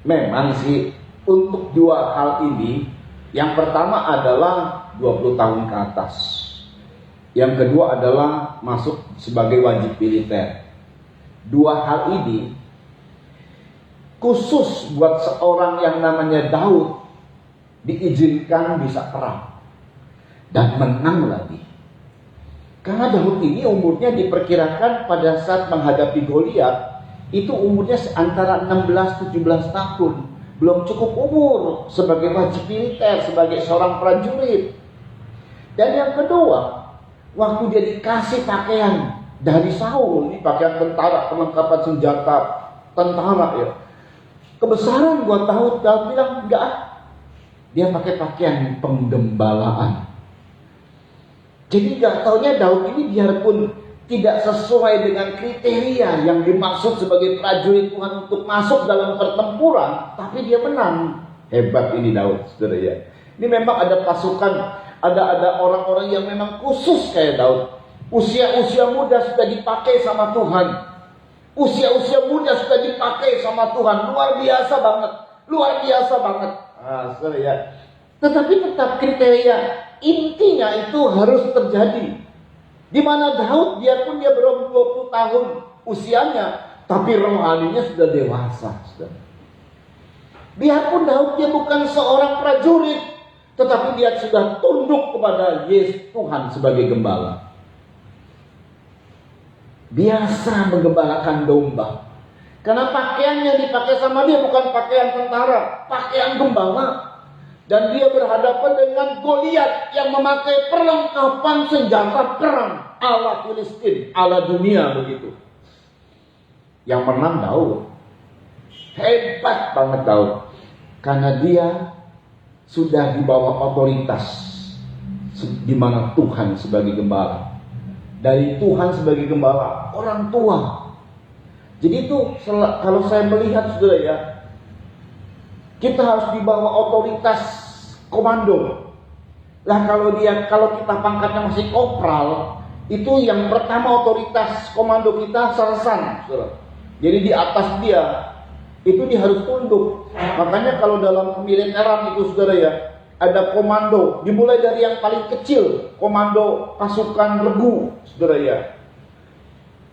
C: Memang sih untuk dua hal ini, yang pertama adalah 20 tahun ke atas. Yang kedua adalah masuk sebagai wajib militer. Dua hal ini khusus buat seorang yang namanya Daud diizinkan bisa perang dan menang lagi. Karena Daud ini umurnya diperkirakan pada saat menghadapi Goliat itu umurnya antara 16-17 tahun. Belum cukup umur sebagai wajib militer, sebagai seorang prajurit. Dan yang kedua, waktu dia dikasih pakaian dari Saul, ini pakaian tentara, perlengkapan senjata tentara ya. Kebesaran buat Daud bilang enggak. Dia pakai pakaian penggembalaan. Jadi enggak taunya Daud ini biarpun tidak sesuai dengan kriteria yang dimaksud sebagai prajurit Tuhan untuk masuk dalam pertempuran, tapi dia menang. Hebat ini Daud, saudara ya. Ini memang ada pasukan, ada orang-orang yang memang khusus kayak Daud. Usia-usia muda sudah dipakai sama Tuhan. Usia-usia muda sudah dipakai sama Tuhan. Luar biasa banget. Luar biasa banget. Saudara ya. Tetapi tetap kriteria intinya itu harus terjadi. Di mana Daud biarpun dia belum 20 tahun usianya, tapi rohaninya sudah dewasa. Saudara. Biarpun Daud dia bukan seorang prajurit, tetapi dia sudah tunduk kepada Yesus Tuhan sebagai gembala. Biasa menggembalakan domba. Karena pakaian yang dipakai sama dia bukan pakaian tentara, pakaian gembala. Dan dia berhadapan dengan Goliat yang memakai perlengkapan senjata perang ala Filistin, ala dunia begitu. Yang menang Daud. Hebat banget Daud. Karena dia sudah di bawah otoritas di mana Tuhan sebagai gembala. Dari Tuhan sebagai gembala, orang tua. Jadi itu kalau saya melihat saudara ya, kita harus di bawah otoritas komando. Lah kalau kita pangkatnya masih kopral, itu yang pertama otoritas komando kita sersan, saudara. Jadi di atas dia itu dia harus tunduk. Makanya kalau dalam kemiliteran itu saudara ya, ada komando, dimulai dari yang paling kecil, komando pasukan regu, saudara ya.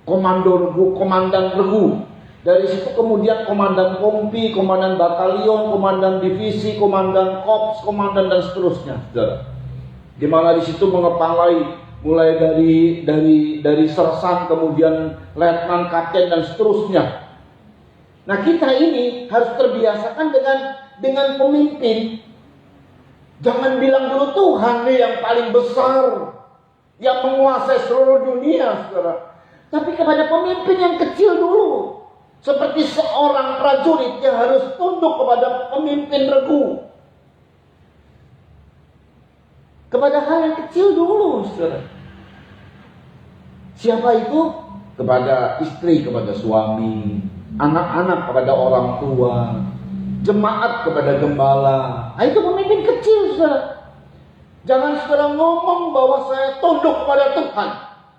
C: Komando regu, komandan regu. Dari situ kemudian komandan kompi, komandan batalion, komandan divisi, komandan korps, komandan dan seterusnya, saudara. Di mana di situ mengepalai mulai dari sersan, kemudian letnan, kapten dan seterusnya. Nah, kita ini harus terbiasakan dengan pemimpin. Jangan bilang dulu Tuhan nih yang paling besar, yang menguasai seluruh dunia, saudara. Tapi kepada pemimpin yang kecil dulu. Seperti seorang prajurit yang harus tunduk kepada pemimpin regu. Kepada hal yang kecil dulu, saudara. Siapa itu? Kepada istri, kepada suami, anak-anak kepada orang tua, jemaat kepada gembala. Nah, itu pemimpin kecil, saudara. Jangan saudara ngomong bahwa saya tunduk kepada Tuhan,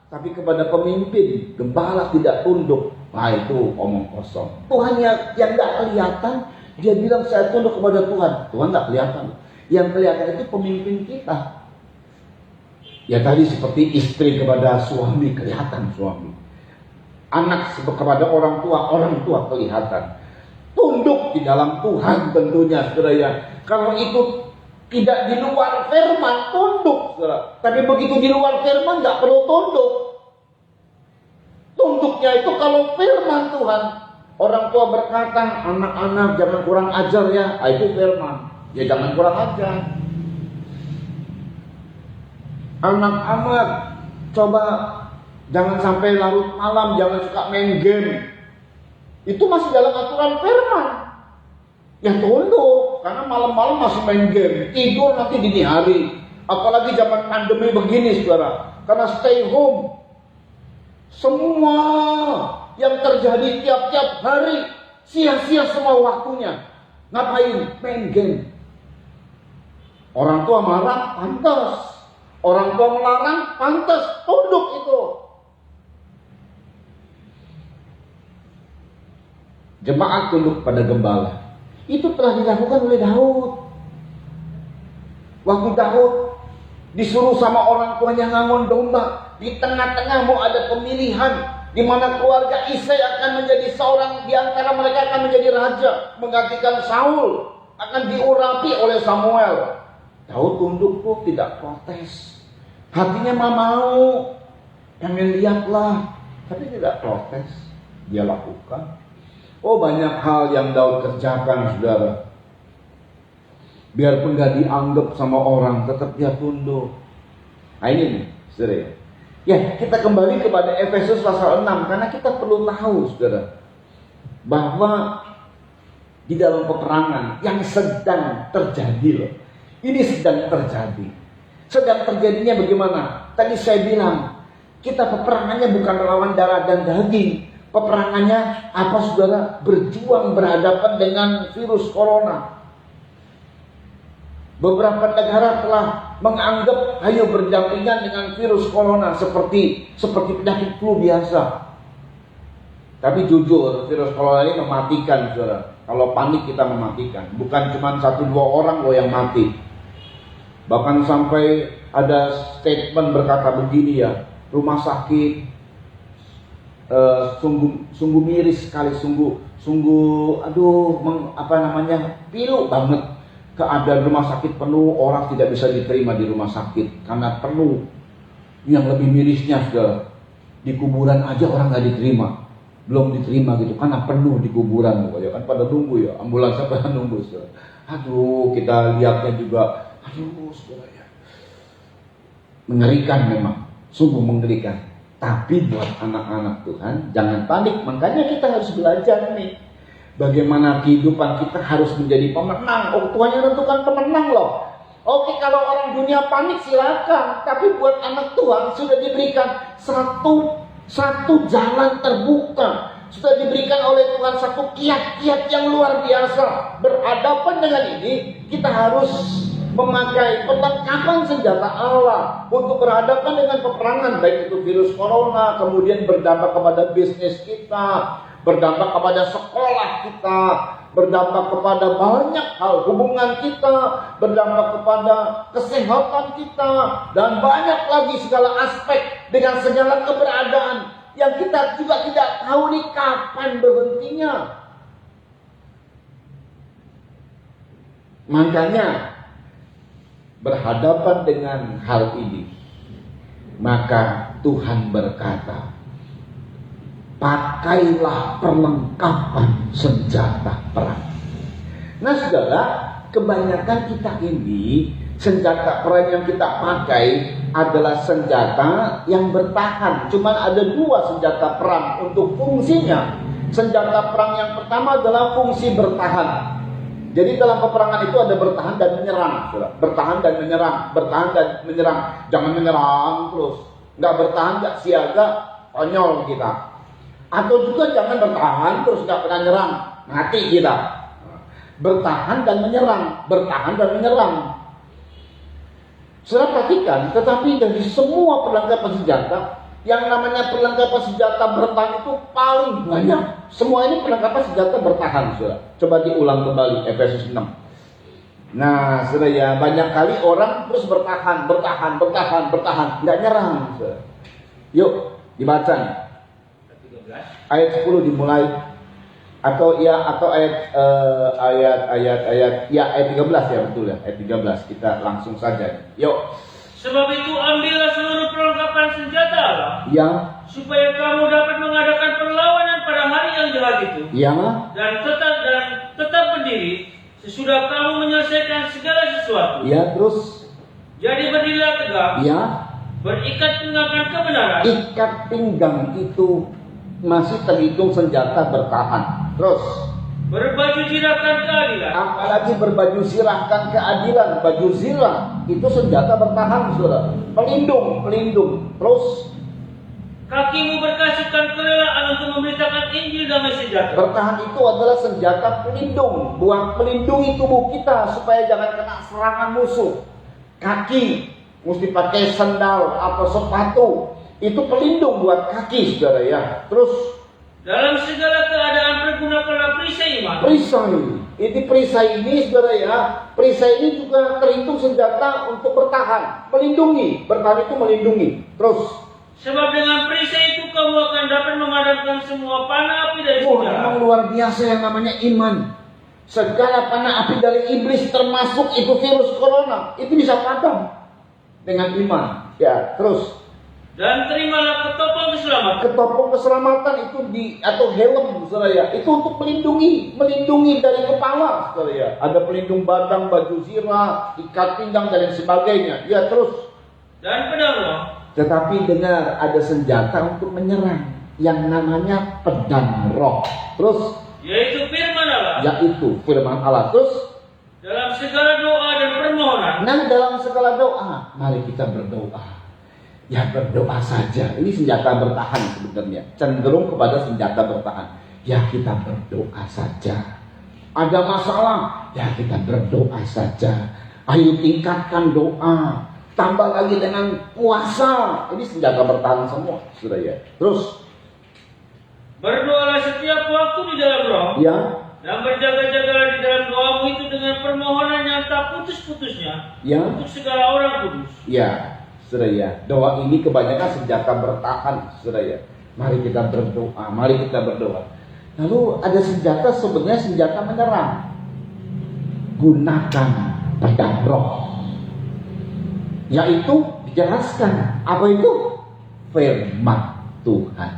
C: tapi kepada pemimpin, gembala tidak tunduk. Nah, itu omong kosong. Tuhan yang nggak kelihatan, dia bilang saya tunduk kepada Tuhan. Tuhan nggak kelihatan. Yang kelihatan itu pemimpin kita. Ya tadi seperti istri kepada suami, kelihatan suami. Anak kepada orang tua kelihatan. Tunduk di dalam Tuhan tentunya, saudara ya. Kalau itu tidak di luar firman, tunduk, saudara. Tapi begitu di luar firman, nggak perlu tunduk. Tunduknya itu kalau firman Tuhan. Orang tua berkata, anak-anak jangan kurang ajar ya. Itu firman. Ya jangan kurang ajar. Anak-anak coba jangan sampai larut malam, jangan suka main game. Itu masih dalam aturan firman. Ya tunduk, karena malam-malam masih main game, tidur nanti dini hari. Apalagi zaman pandemi begini, saudara. Karena stay home. Semua yang terjadi tiap-tiap hari sia-sia semua waktunya. Ngapain? Main game. Orang tua marah, pantas. Orang tua melarang, pantas, tunduk itu. Jemaat tunduk pada gembala. Itu telah dilakukan oleh Daud. Waktu Daud disuruh sama orang tuanya ngangon domba, di tengah-tengah mau ada pemilihan, di mana keluarga Isai akan menjadi seorang di antara mereka akan menjadi raja, menggantikan Saul, akan diurapi oleh Samuel. Daud tunduk kok, tidak protes. Hatinya mau, pengen lihatlah, tapi tidak protes. Dia lakukan. Oh, banyak hal yang Daud kerjakan, saudara. Biarpun gak dianggap sama orang, tetap dia tunduk. Nah ini nih, saudara. Ya, kita kembali kepada Efesus pasal 6, karena kita perlu tahu, saudara, bahwa di dalam peperangan yang sedang terjadi loh. Ini sedang terjadi. Sedang terjadinya bagaimana? Tadi saya bilang, kita peperangannya bukan melawan darah dan daging. Peperangannya apa, saudara? Berjuang berhadapan dengan virus corona. Beberapa negara telah menganggap ayo berdampingan dengan virus corona seperti penyakit flu biasa. Tapi jujur, virus corona ini mematikan, saudara. Kalau panik kita mematikan. Bukan cuma 1-2 orang loh yang mati. Bahkan sampai ada statement berkata begini ya, rumah sakit sungguh miris sekali, sungguh aduh pilu banget. Keadaan rumah sakit penuh, orang tidak bisa diterima di rumah sakit karena penuh. Yang lebih mirisnya, saudara, di kuburan aja orang nggak diterima, belum diterima gitu karena penuh di kuburan, ya kan pada nunggu ya, ambulansnya pada nunggu, saudara. Aduh, kita lihatnya juga, aduh, saudara ya, mengerikan memang, sungguh mengerikan. Tapi buat anak-anak Tuhan, jangan panik. Makanya kita harus belajar nih, bagaimana kehidupan kita harus menjadi pemenang. Oh, Tuhan yang tentukan pemenang loh. Oke, kalau orang dunia panik silakan. Tapi buat anak Tuhan sudah diberikan satu jalan terbuka. Sudah diberikan oleh Tuhan satu kiat-kiat yang luar biasa. Berhadapan dengan ini, kita harus memakai perlengkapan senjata Allah untuk berhadapan dengan peperangan, baik itu virus corona, kemudian berdampak kepada bisnis kita, berdampak kepada sekolah kita, berdampak kepada banyak hal, hubungan kita, berdampak kepada kesehatan kita, dan banyak lagi segala aspek dengan segala keberadaan yang kita juga tidak tahu nih kapan berhentinya. Makanya berhadapan dengan hal ini, maka Tuhan berkata, pakailah perlengkapan senjata perang. Nah, saudara, kebanyakan kita ini senjata perang yang kita pakai adalah senjata yang bertahan. Cuma ada 2 senjata perang untuk fungsinya. Senjata perang yang pertama adalah fungsi bertahan. Jadi dalam peperangan itu ada bertahan dan menyerang, saudara. Bertahan dan menyerang, bertahan dan menyerang. Jangan menyerang terus. Nggak bertahan, nggak siaga, konyol kita. Atau juga jangan bertahan terus nggak pernah nyerang, mati kita. Bertahan dan menyerang, bertahan dan menyerang. Saudara perhatikan, tetapi dari semua perlengkapan senjata, yang namanya perlengkapan senjata bertahan itu paling banyak. Semua ini perlengkapan senjata bertahan, saudara. Coba diulang kembali Efesus 6. Nah, saudara ya, banyak kali orang terus bertahan, nggak nyerang, saudara. Yuk, dibaca nih. Ayat 10 dimulai, atau ayat 13 ya, betul ya, ayat 13. Kita langsung saja. Yuk.
E: Sebab itu ambillah seluruh perlengkapan senjata Allah,
C: Yang
E: supaya kamu dapat mengadakan perlawanan pada hari yang jahat itu, dan tetap berdiri sesudah kamu menyelesaikan segala sesuatu.
C: ya, terus
E: Jadi berdirilah tegak,
C: ya,
E: berikat pinggang kebenaran.
C: ikat pinggang itu masih terhitung senjata bertahan. Terus
E: Berbaju zirahkan keadilan.
C: apalagi berbaju zirahkan keadilan. Baju zirah itu senjata bertahan, saudara. Pelindung. Terus
E: Kakimu berkasihkan kerelaan untuk memberitakan Injil damai sejahtera.
C: bertahan itu adalah senjata pelindung, buat melindungi tubuh kita supaya jangan kena serangan musuh. Kaki mesti pakai sandal atau sepatu, itu pelindung buat kaki, saudara ya. Terus
E: Dalam segala keadaan pergunakanlah perisai iman.
C: perisai ini, saudara ya, perisai ini juga terhitung senjata untuk bertahan, melindungi. Bertahan itu melindungi. Terus
E: Sebab dengan perisai itu kamu akan dapat memadamkan semua panah api dari
C: memang
E: segala.
C: luar biasa yang namanya iman. Segala panah api dari iblis, termasuk itu virus corona, itu bisa padam dengan iman. Ya, terus
E: Dan terimalah ketopong keselamatan.
C: ketopong keselamatan itu atau helm, saudara ya, itu untuk melindungi dari kepala, saudara ya. Ada pelindung badan, baju zirah, ikat pinggang dan lain sebagainya. Ya, terus
E: Dan pedang roh.
C: tetapi dengar, ada senjata untuk menyerang yang namanya pedang roh. Terus
E: Yaitu firman Allah.
C: yaitu firman Allah. Terus
E: Dalam segala doa dan permohonan.
C: nah, dalam segala doa, mari kita berdoa. Ya, berdoa saja. Ini senjata bertahan sebenarnya. Cenderung kepada senjata bertahan. Ya, kita berdoa saja. Ada masalah, ya kita berdoa saja. Ayo tingkatkan doa. Tambah lagi dengan puasa. Ini senjata bertahan semua, saudara ya. Terus
E: Berdoalah setiap waktu di dalam roh.
C: ya,
E: Dan berjaga-jagalah di dalam doamu itu dengan permohonan yang tak putus-putusnya.
C: ya,
E: Untuk segala orang kudus.
C: ya, saudara ya. Doa ini kebanyakan senjata bertahan, saudara ya. Mari kita berdoa, Lalu ada senjata, sebenarnya senjata menyerang. Gunakan pedang roh. Yaitu dijelaskan, apa itu? Firman Tuhan.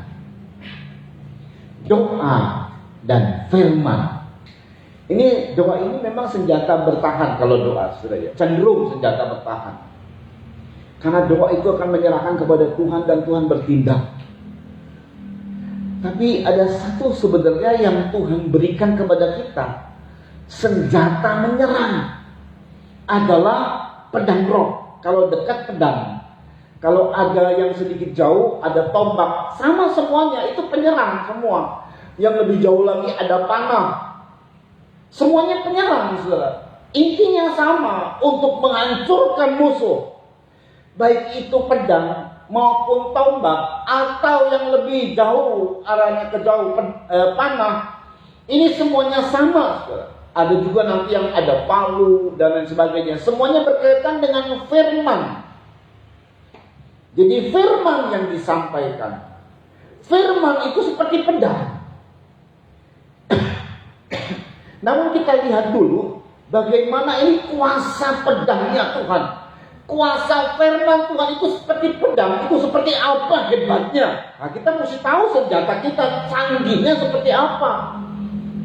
C: Doa dan firman. Ini doa ini memang senjata bertahan kalau doa, saudara ya. Cenderung senjata bertahan. Karena doa itu akan menyerahkan kepada Tuhan dan Tuhan bertindak. Tapi ada satu sebenarnya yang Tuhan berikan kepada kita. Senjata menyerang adalah pedang roh. Kalau dekat pedang, kalau ada yang sedikit jauh ada tombak. Sama semuanya, itu penyerang semua. Yang lebih jauh lagi ada panah. Semuanya penyerang, saudara. Intinya sama, untuk menghancurkan musuh. Baik itu pedang maupun tombak, atau yang lebih jauh, arahnya ke jauh, panah. Ini semuanya sama, saudara. Ada juga nanti yang ada palu dan lain sebagainya. Semuanya berkaitan dengan firman. Jadi firman yang disampaikan. Firman itu seperti pedang. Namun kita lihat dulu bagaimana ini kuasa pedangnya Tuhan. Kuasa firman Tuhan itu seperti pedang. Itu seperti apa hebatnya? Nah, kita mesti tahu senjata kita canggihnya seperti apa.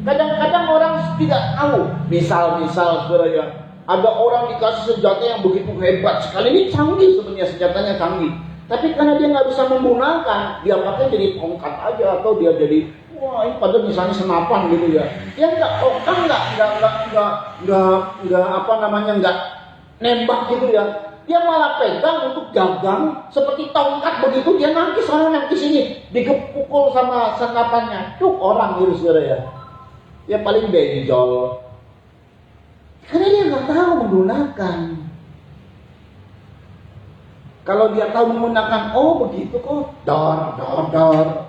C: Kadang-kadang orang tidak tahu. Misal saudara ya, ada orang dikasih senjata yang begitu hebat sekali. Ini canggih sebenarnya, senjatanya canggih. Tapi karena dia nggak bisa menggunakan, dia pakai jadi tongkat aja, atau dia jadi Wah, ini pada misalnya senapan gitu ya. Dia nggak nggak nembak gitu ya. Dia malah pegang untuk gagang seperti tongkat begitu, dia nangkis, orang nangkis ini dikepukul sama senapannya. Cuk, orang gitu saudara ya. Ya paling benjol. Karena dia nggak tahu menggunakan. Kalau dia tahu menggunakan, oh begitu kok, dar.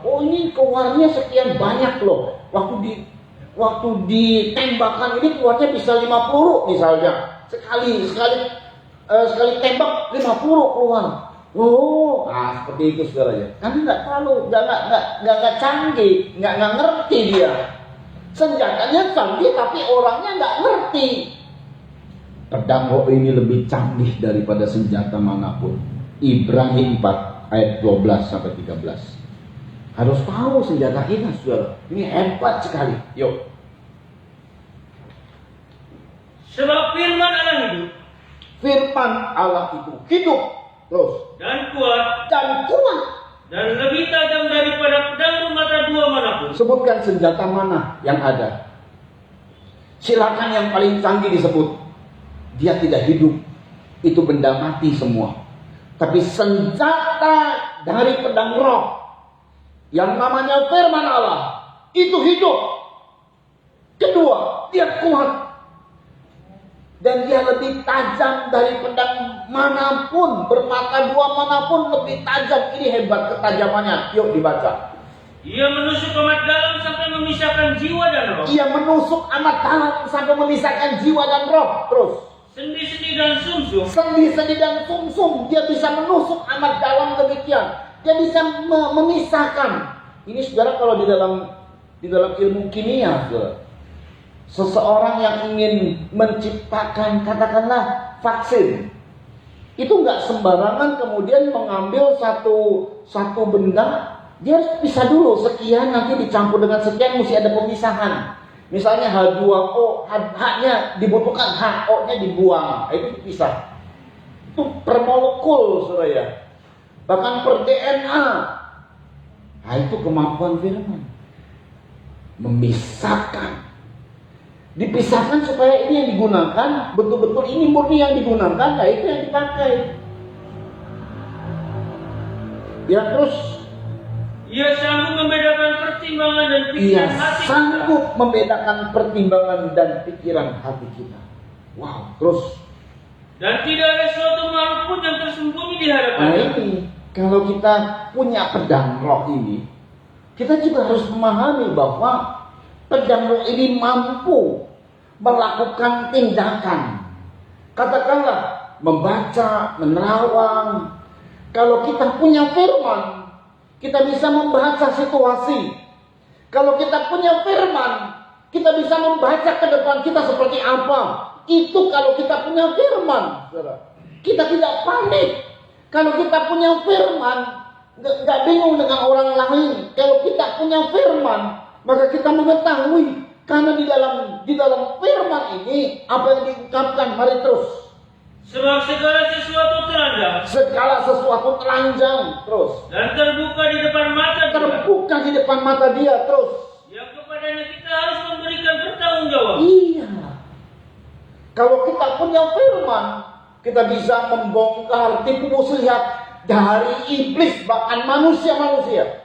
C: Oh ini keluarnya sekian banyak loh. Waktu ditembakkan ini keluarnya bisa 50 misalnya. Sekali tembak 50 keluar. Oh, seperti itu saudara ya. Karena nggak tahu, nggak canggih, nggak ngerti dia. Senjatanya canggih tapi orangnya nggak ngerti. Pedang Ho ini lebih canggih daripada senjata manapun. Ibrani 4 ayat 12 sampai 13. Harus tahu senjata kita, saudara. Ini hebat sekali. Yuk.
E: Sebab firman Allah hidup.
C: Firman Allah itu hidup. Terus.
E: Dan kuat. Dan lebih tajam daripada pedang bermata dua manapun.
C: Sebutkan senjata mana yang ada. Silakan yang paling canggih disebut. Dia tidak hidup. Itu benda mati semua. Tapi senjata dari pedang roh yang namanya firman Allah itu hidup. Kedua, dia kuat. Dan dia lebih tajam dari pedang manapun, bermata dua manapun, lebih tajam. Ini hebat ketajamannya. Yuk dibaca.
E: Ia menusuk amat dalam sampai memisahkan jiwa dan roh.
C: Ia menusuk amat dalam sampai memisahkan jiwa dan roh. Terus.
E: Sendi-sendi dan sumsum.
C: Sendi-sendi dan sumsum. Dia bisa menusuk amat dalam demikian. Dia bisa memisahkan. Ini saudara kalau di dalam ilmu kimia, saudara. Seseorang yang ingin menciptakan katakanlah vaksin. Itu nggak sembarangan kemudian mengambil satu benda. Dia harus pisah dulu sekian, nanti dicampur dengan sekian, mesti ada pemisahan. Misalnya H2O, H-nya dibutuhkan, HO-nya dibuang, itu dipisah. Itu per molekul, saudara ya. Bahkan per DNA. Nah, itu kemampuan firman. Memisahkan. Dipisahkan supaya ini yang digunakan, betul-betul ini murni yang digunakan, nah itu yang dipakai. Ya terus.
E: Ia sanggup membedakan pertimbangan dan pikiran hati kita.
C: Sanggup membedakan pertimbangan dan pikiran hati kita. Wow, terus.
E: Dan tidak ada suatu makhluk pun yang tersembunyi di hadapannya.
C: Nah ini, kalau kita punya pedang roh ini, kita juga harus memahami bahwa pedang roh ini mampu melakukan tindakan. Katakanlah, membaca, menerawang. Kalau kita punya firman, kita bisa membaca situasi. Kalau kita punya firman, kita bisa membaca ke depan kita seperti apa. Itu kalau kita punya firman. Kita tidak panik. Kalau kita punya firman, gak bingung dengan orang lain. Kalau kita punya firman, maka kita mengetahui. Karena di dalam firman ini, apa yang diungkapkan, mari terus.
E: Sebab segala sesuatu telanjang.
C: Segala sesuatu telanjang, terus.
E: Dan terbuka di depan mata dia.
C: Terbuka di depan mata dia, terus.
E: Yang kepadanya kita harus memberikan pertanggungjawab.
C: Iya. Kalau kita punya firman, kita bisa membongkar tipu muslihat dari iblis, bahkan manusia-manusia.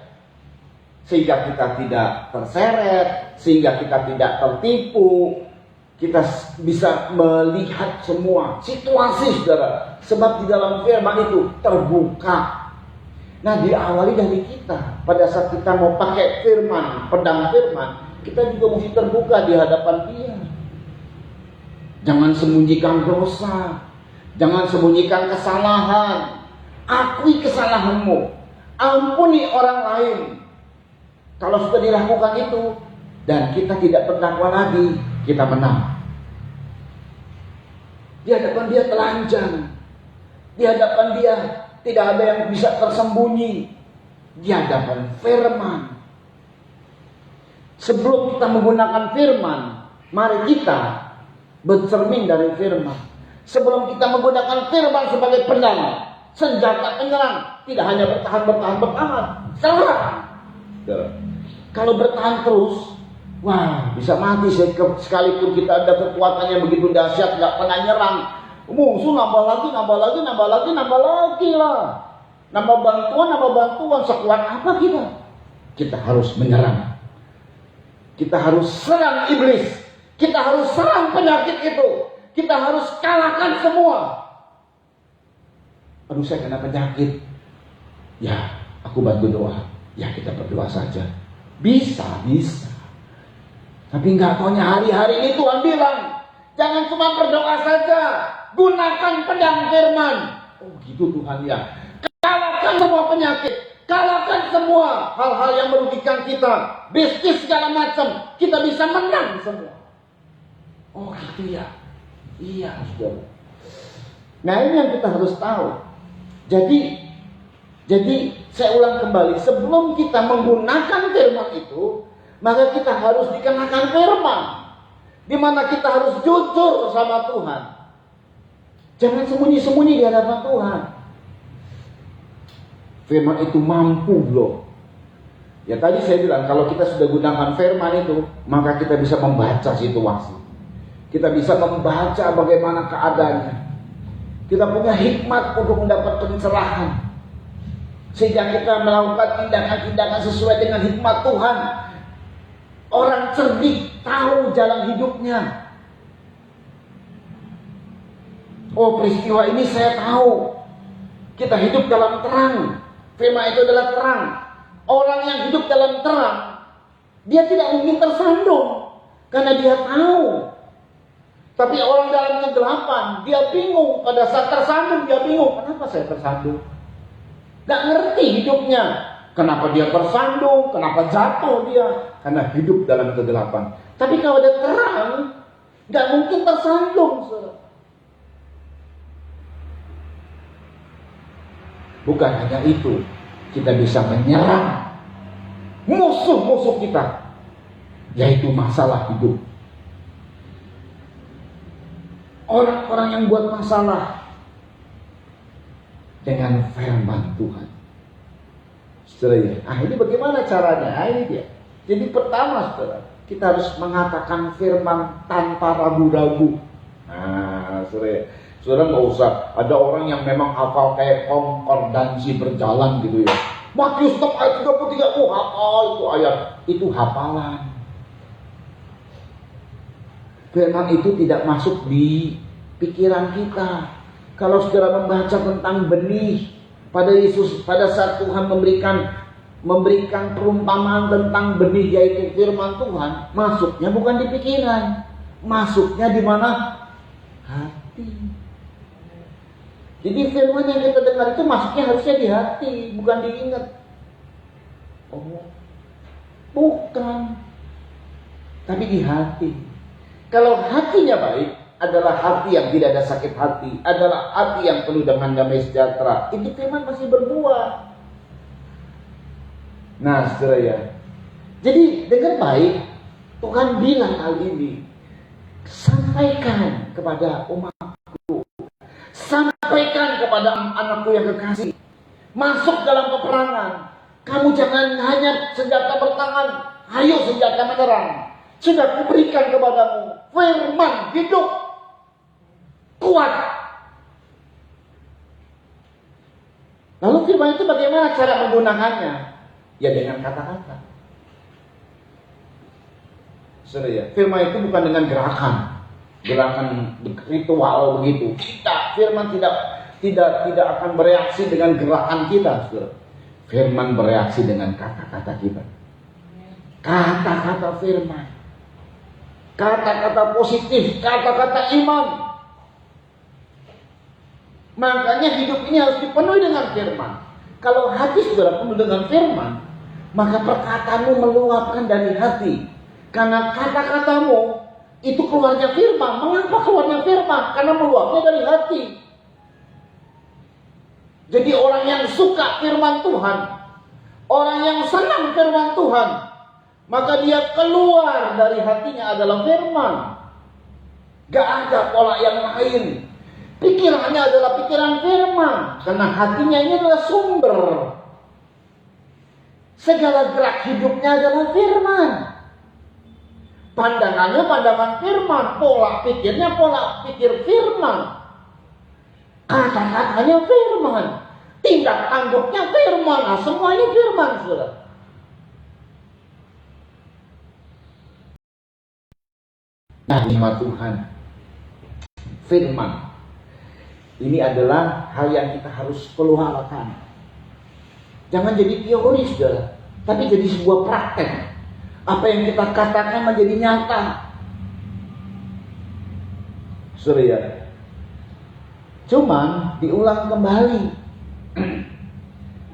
C: Sehingga kita tidak terseret, sehingga kita tidak tertipu. Kita bisa melihat semua situasi, saudara. Sebab di dalam firman itu terbuka. Nah, diawali dari kita. Pada saat kita mau pakai firman, pedang firman, kita juga mesti terbuka di hadapan dia. Jangan sembunyikan dosa. Jangan sembunyikan kesalahan. Akui kesalahanmu. Ampuni orang lain. Kalau sudah dilakukan itu, dan kita tidak terdakwa lagi, kita menang. Di hadapan dia telanjang. Di hadapan dia tidak ada yang bisa tersembunyi. Di hadapan firman. Sebelum kita menggunakan firman, mari kita bercermin dari firman. Sebelum kita menggunakan firman sebagai pedang, senjata penyerang, tidak hanya bertahan. Serang. Kalau bertahan terus, wah bisa mati sekalipun kita ada kekuatan yang begitu dahsyat, nggak pernah nyerang. Musuh nambah lagi lah. Nambah bantuan, sekuat apa kita? Kita harus menyerang. Kita harus serang iblis. Kita harus serang penyakit itu. Kita harus kalahkan semua. Aduh, saya kena penyakit. Ya, aku bantu doa. Ya, kita berdoa saja. Bisa. Tapi nggak taunya hari-hari ini Tuhan bilang, jangan cuma berdoa saja, gunakan pedang firman. Oh gitu Tuhan ya. Kalahkan semua penyakit, kalahkan semua hal-hal yang merugikan kita, bisnis segala macam, kita bisa menang semua. Oh gitu ya. Iya, saudara. Nah ini yang kita harus tahu. Jadi saya ulang kembali, sebelum kita menggunakan firman itu, maka kita harus dikenakan firman, di mana kita harus jujur sama Tuhan. Jangan sembunyi-sembunyi di hadapan Tuhan. Firman itu mampu loh. Ya tadi saya bilang, kalau kita sudah gunakan firman itu, maka kita bisa membaca situasi. Kita bisa membaca bagaimana keadaannya. Kita punya hikmat untuk mendapat pencerahan, sehingga kita melakukan tindakan-tindakan sesuai dengan hikmat Tuhan. Orang cerdik tahu jalan hidupnya. Oh, peristiwa ini saya tahu. Kita hidup dalam terang. Firman itu adalah terang. Orang yang hidup dalam terang, dia tidak mungkin tersandung, karena dia tahu. Tapi orang dalam kegelapan, dia bingung. Pada saat tersandung, dia bingung. Kenapa saya tersandung? Gak ngerti hidupnya. Kenapa dia tersandung? Kenapa jatuh dia? Karena hidup dalam kegelapan. Tapi kalau ada terang, gak mungkin tersandung. Bukan hanya itu, kita bisa menyerang musuh-musuh kita, yaitu masalah hidup. Orang-orang yang buat masalah dengan firman Tuhan. Saudara, ini bagaimana caranya? Ini dia. Jadi pertama, saudara, kita harus mengatakan firman tanpa ragu-ragu. Saudara nggak usah. Ada orang yang memang hafal kayak konkordansi berjalan gitu ya. Matius 6 ayat 33, hafal itu ayat. Itu hafalan. Firman itu tidak masuk di pikiran kita. Kalau saudara membaca tentang benih pada Yesus, pada saat Tuhan memberikan perumpamaan tentang benih, yaitu firman Tuhan, masuknya bukan di pikiran, masuknya di mana? Hati. Jadi firman yang kita dengar itu masuknya harusnya di hati, bukan diingat. Oh, bukan, tapi di hati. Kalau hatinya baik, adalah hati yang tidak ada sakit hati, adalah hati yang penuh dengan damai sejahtera, itu firman masih berbuah. Nah, saudara ya, jadi dengan baik Tuhan bilang hal ini, sampaikan kepada umatku, sampaikan kepada anakku yang kekasih, masuk dalam peperangan. Kamu jangan hanya senjata bertangan, ayo senjata menyerang. Sudah kuberikan kepadamu firman hidup, kuat. Lalu firman itu bagaimana cara menggunakannya? Ya dengan kata-kata. Saudara ya, firman itu bukan dengan gerakan ritual begitu. Firman tidak akan bereaksi dengan gerakan kita, saudara. Firman bereaksi dengan kata-kata kita. Kata-kata firman, kata-kata positif, kata-kata iman. Makanya hidup ini harus dipenuhi dengan firman. Kalau hati saudara penuh dengan firman, maka perkataanmu meluapkan dari hati. Karena kata-katamu itu keluarnya firman. Mengapa keluarnya firman? Karena meluapnya dari hati. Jadi orang yang suka firman Tuhan, orang yang senang firman Tuhan, maka dia keluar dari hatinya adalah firman. Gak ada pola yang lain. Pikirannya adalah pikiran firman. Karena hatinya ini adalah sumber. Segala gerak hidupnya adalah firman. Pandangannya pandangan firman, pola pikirnya pola pikir firman. Kata-katanya firman, tindak tanduknya firman. Nah, semuanya firman, saudara. Nah, firman Tuhan, firman ini adalah hal yang kita harus keluarkan. Jangan jadi teori, saudara, tapi jadi sebuah praktek. Apa yang kita katakan menjadi nyata. Saudara ya. Cuman diulang kembali.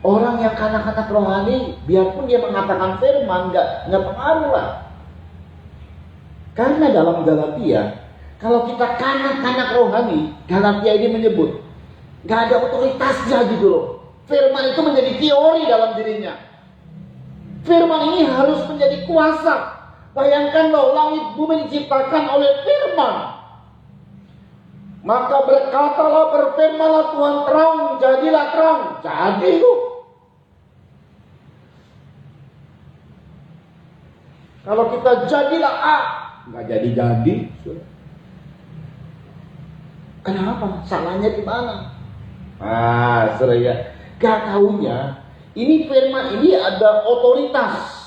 C: Orang yang kanak-kanak rohani, biarpun dia mengatakan firman, nggak pengaruh lah. Karena dalam Galatia, kalau kita kanak-kanak rohani, Galatia ini menyebut nggak ada otoritasnya gitu loh. Firman itu menjadi teori dalam dirinya. Firman ini harus menjadi kuasa. Bayangkan loh, langit bumi diciptakan oleh firman. Maka berkatalah, berfirmanlah Tuhan, terang, jadilah terang. Jadi itu. Kalau kita jadilah A, nggak jadi-jadi. Kenapa? Salahnya di mana? Saudara, gak taunya ini firman ini ada otoritas.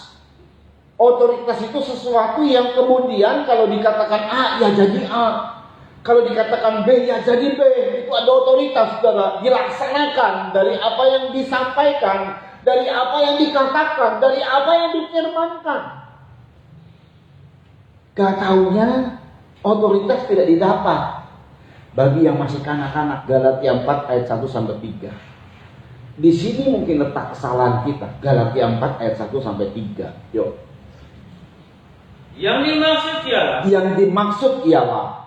C: Otoritas itu sesuatu yang kemudian kalau dikatakan A, ya jadi A. Kalau dikatakan B, ya jadi B. Itu ada otoritas, saudara. Dilaksanakan dari apa yang disampaikan, dari apa yang dikatakan, dari apa yang difirmankan. Gak taunya otoritas tidak didapat bagi yang masih kanak-kanak. Galatia 4 ayat 1 sampai 3. Di sini mungkin letak kesalahan kita. Galatia 4 ayat 1 sampai 3. Yuk.
E: Yang dimaksud ialah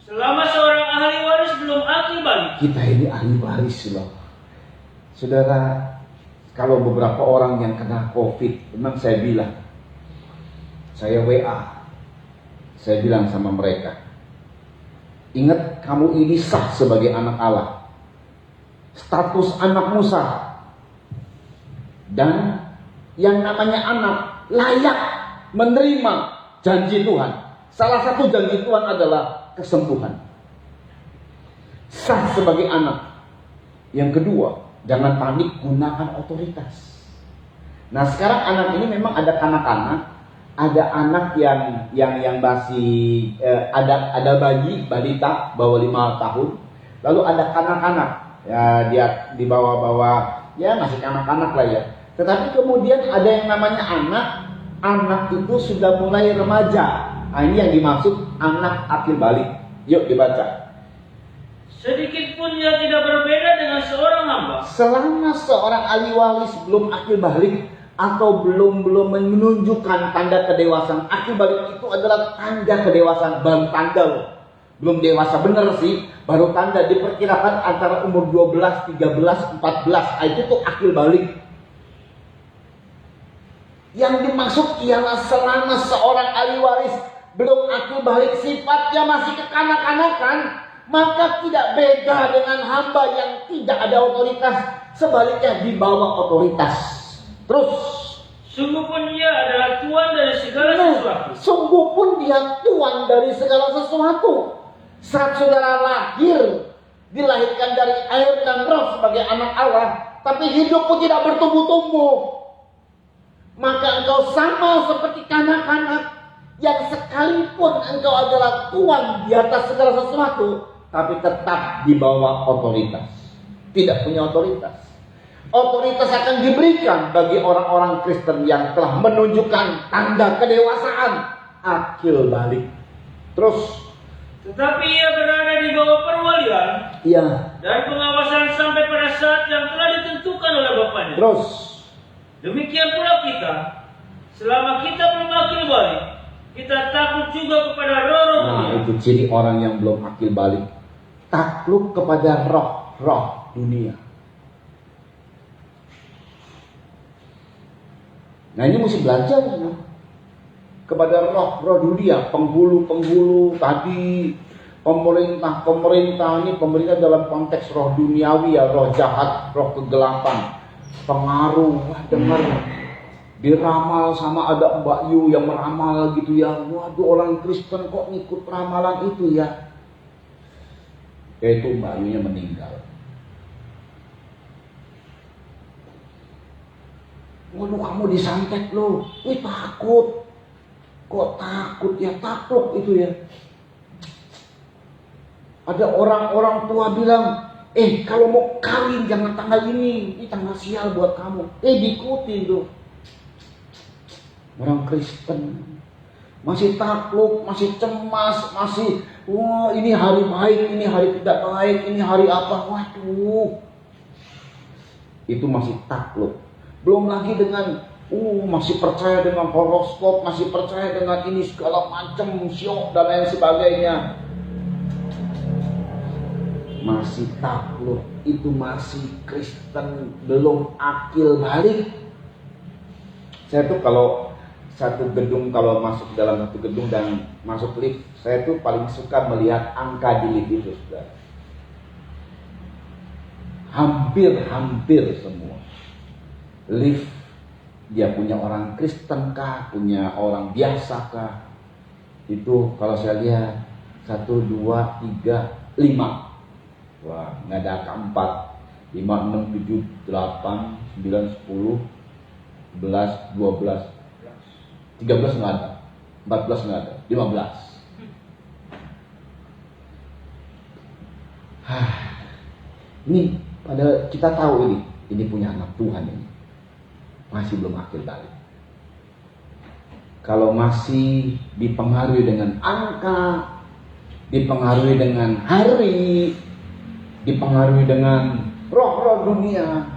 E: selama seorang ahli waris belum akil balik.
C: Kita ini ahli waris loh. Saudara, kalau beberapa orang yang kena COVID, memang saya bilang, saya WA, saya bilang sama mereka, ingat kamu ini sah sebagai anak Allah. Status anakmu sah. Dan yang namanya anak layak menerima janji Tuhan. Salah satu janji Tuhan adalah kesembuhan. Sah sebagai anak. Yang kedua, jangan panik, gunakan otoritas. Nah, sekarang anak ini memang ada kanak-kanak, ada anak yang masih ada bayi, balita bawah 5 tahun, lalu ada kanak-kanak. Ya, dia di bawah-bawah, ya masih kanak-kanak lah ya. Tetapi kemudian ada yang namanya anak itu sudah mulai remaja. Nah, ini yang dimaksud anak akil balik. Yuk dibaca.
E: Sedikit pun ia tidak berbeda dengan seorang hamba.
C: Selama seorang ahli waris belum akil balik atau belum menunjukkan tanda kedewasaan, akil balik itu adalah tanda kedewasaan, baru tanda loh. Belum dewasa bener sih, baru tanda. Diperkirakan antara umur 12, 13, 14. Itu tuh akil balik. Yang dimaksud ialah selama seorang ahli waris belum akil balik, sifatnya masih kekanak-kanakan, maka tidak beda dengan hamba yang tidak ada otoritas. Sebaliknya di bawah otoritas. Terus,
E: sungguh pun ia adalah tuan dari segala sesuatu.
C: Sungguh pun dia tuan dari segala sesuatu. Saat saudara lahir, dilahirkan dari air dan roh sebagai anak Allah, tapi hidupmu tidak bertumbuh-tumbuh, maka engkau sama seperti kanak-kanak yang sekalipun engkau adalah tuan di atas segala sesuatu, tapi tetap di bawah otoritas. Tidak punya otoritas. Otoritas akan diberikan bagi orang-orang Kristen yang telah menunjukkan tanda kedewasaan, akil balik. Terus,
E: tetapi ia berada di bawah perwalian dan pengawasan sampai pada saat yang telah ditentukan oleh Bapaknya.
C: Terus,
E: demikian pula kita, selama kita belum akil balik, kita takut juga kepada roh-roh dunia.
C: Itu ciri orang yang belum akil balik. Takluk kepada roh-roh dunia. Nah, ini mesti belajar ya. Kepada roh-roh dunia, penghulu-penghulu tadi, pemerintah ini pemerintah dalam konteks roh duniawi ya, roh jahat, roh kegelapan, pengaruh. Dengar, diramal sama ada Mbak Yu yang meramal gitu ya. Waduh, orang Kristen kok ngikut ramalan itu ya. Yaitu Mbak Yu-nya meninggal. Waduh, kamu disantet loh. Wih, takut. Kok takut ya? Takluk itu ya. Ada orang-orang tua bilang, kalau mau kawin jangan tanggal ini tanggal sial buat kamu. Diikuti tuh. Orang Kristen masih takluk, masih cemas, masih wah ini hari baik, ini hari tidak baik, ini hari apa? Waduh, itu masih takluk. Belum lagi dengan masih percaya dengan horoskop, masih percaya dengan ini segala macam syok dan lain sebagainya. Masih takluk, itu masih Kristen, belum akil balik. Saya tuh kalau satu gedung, kalau masuk dalam satu gedung dan masuk lift, saya tuh paling suka melihat angka di lift itu, saudara. Hampir semua lift dia punya orang Kristen kah, punya orang biasa kah? Itu kalau saya lihat 1, 2, 3, 5. Wah, nggak ada angka 4. 5, 6, 7, 8, 9, 10, 11, 12, 13 nggak ada, 14 nggak ada, 15. Ini padahal kita tahu ini punya anak Tuhan ini. Masih belum akil balik. Kalau masih dipengaruhi dengan angka, dipengaruhi dengan hari, dipengaruhi dengan roh-roh dunia,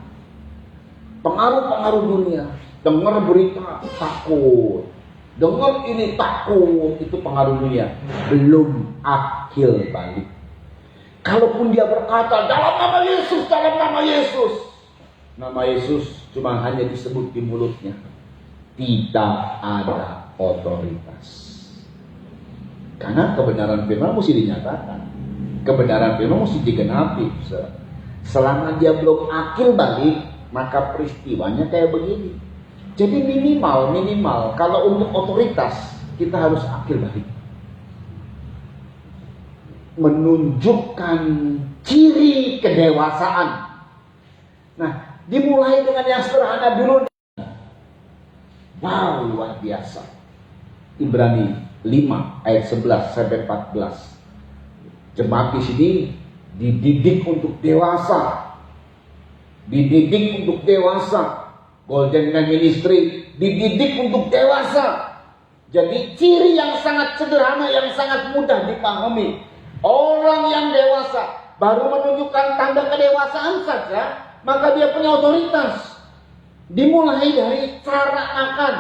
C: pengaruh-pengaruh dunia, dengar berita takut, dengar ini takut, itu pengaruh dunia, belum akil balik. Kalaupun dia berkata dalam nama Yesus, dalam nama Yesus, nama Yesus cuma hanya disebut di mulutnya, tidak ada otoritas. Karena kebenaran firman mesti dinyatakan, kebenaran firman mesti digenapi. Selama dia belum akil balik, maka peristiwanya kayak begini. Jadi minimal kalau untuk otoritas kita harus akil balik, menunjukkan ciri kedewasaan. Nah, dimulai dengan yang sederhana dulu. Wow, luar biasa. Ibrani 5 ayat 11 sampai 14. Jemaat di sini dididik untuk dewasa. Dididik untuk dewasa. Golden Man Ministry dididik untuk dewasa. Jadi ciri yang sangat sederhana, yang sangat mudah dipahami. Orang yang dewasa baru menunjukkan tanda kedewasaan saja, maka dia punya otoritas. Dimulai dari cara makan.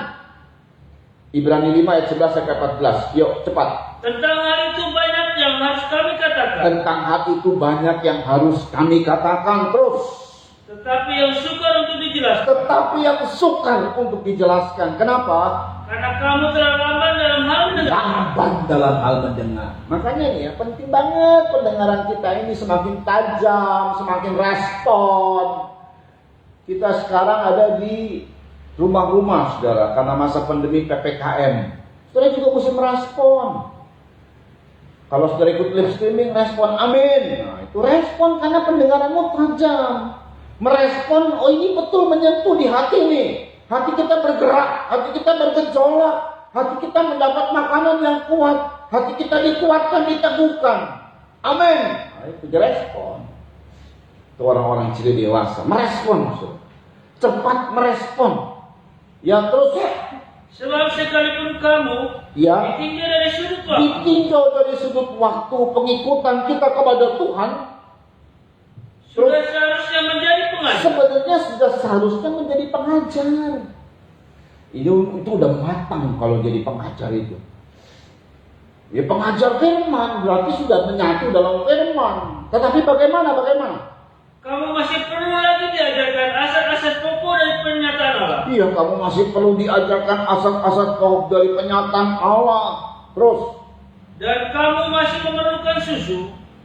C: Ibrani 5 ayat 11 sampai 14. Yuk cepat.
E: Tentang hal itu banyak yang harus kami katakan.
C: Tentang hal itu banyak yang harus kami katakan terus.
E: Tetapi yang sukar untuk dijelaskan.
C: Tetapi yang sukar untuk dijelaskan. Kenapa?
E: Karena kamu terlalu lamban dalam hal mendengar.
C: Lamban dalam hal mendengar. Makanya nih ya, penting banget pendengaran kita ini semakin tajam, semakin respon. Kita sekarang ada di rumah-rumah, saudara, karena masa pandemi PPKM. Saudara juga mesti merespon. Kalau saudara ikut live streaming, respon amin. Nah, itu respon karena pendengaranmu tajam. Merespon, oh ini betul menyentuh di hati nih. Hati kita bergerak, hati kita bergejolak, hati kita mendapat makanan yang kuat, hati kita dikuatkan, diteguhkan. Amin. Nah, itu direspon. Itu orang-orang ciri dewasa, merespon maksud. Cepat merespon. Ya terus ya.
E: Sebab sekalipun kamu ditinjau dari sudut waktu.
C: Ditinjau dari sudut waktu pengikutan kita kepada Tuhan.
E: Sudah seharusnya menjadi pengajar.
C: Sebenarnya sudah seharusnya menjadi pengajar. Itu udah matang kalau jadi pengajar itu. Ya pengajar firman berarti sudah menyatu dalam firman. Tetapi bagaimana?
E: Kamu masih perlu lagi diajarkan asas-asas pokok dari pernyataan Allah.
C: Iya, kamu masih perlu diajarkan asas-asas pokok dari pernyataan Allah. Terus.
E: Dan kamu masih memerlukan susu,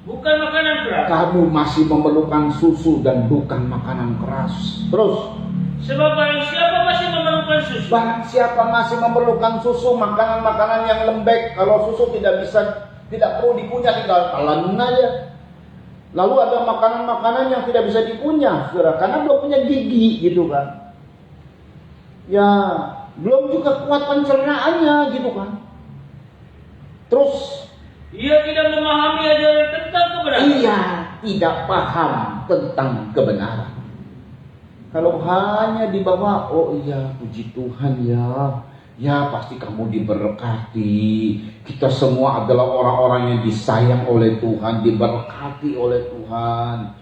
E: bukan makanan keras.
C: Kamu masih memerlukan susu dan bukan makanan keras. Terus.
E: Sebab barang siapa masih memerlukan memerlukan susu.
C: Barang siapa masih memerlukan susu, makanan-makanan yang lembek, kalau susu tidak perlu dikunyah, tinggal telan aja. Lalu ada makanan-makanan yang tidak bisa dikunyah, saudara, karena belum punya gigi, gitu kan. Ya, belum juga kuat pencernaannya, gitu kan. Terus,
E: Ia tidak memahami ajaran tentang kebenaran.
C: ia tidak paham tentang kebenaran. Kalau hanya dibawa, oh iya, puji Tuhan ya. Ya pasti kamu diberkati. Kita semua adalah orang-orang yang disayang oleh Tuhan, diberkati oleh Tuhan.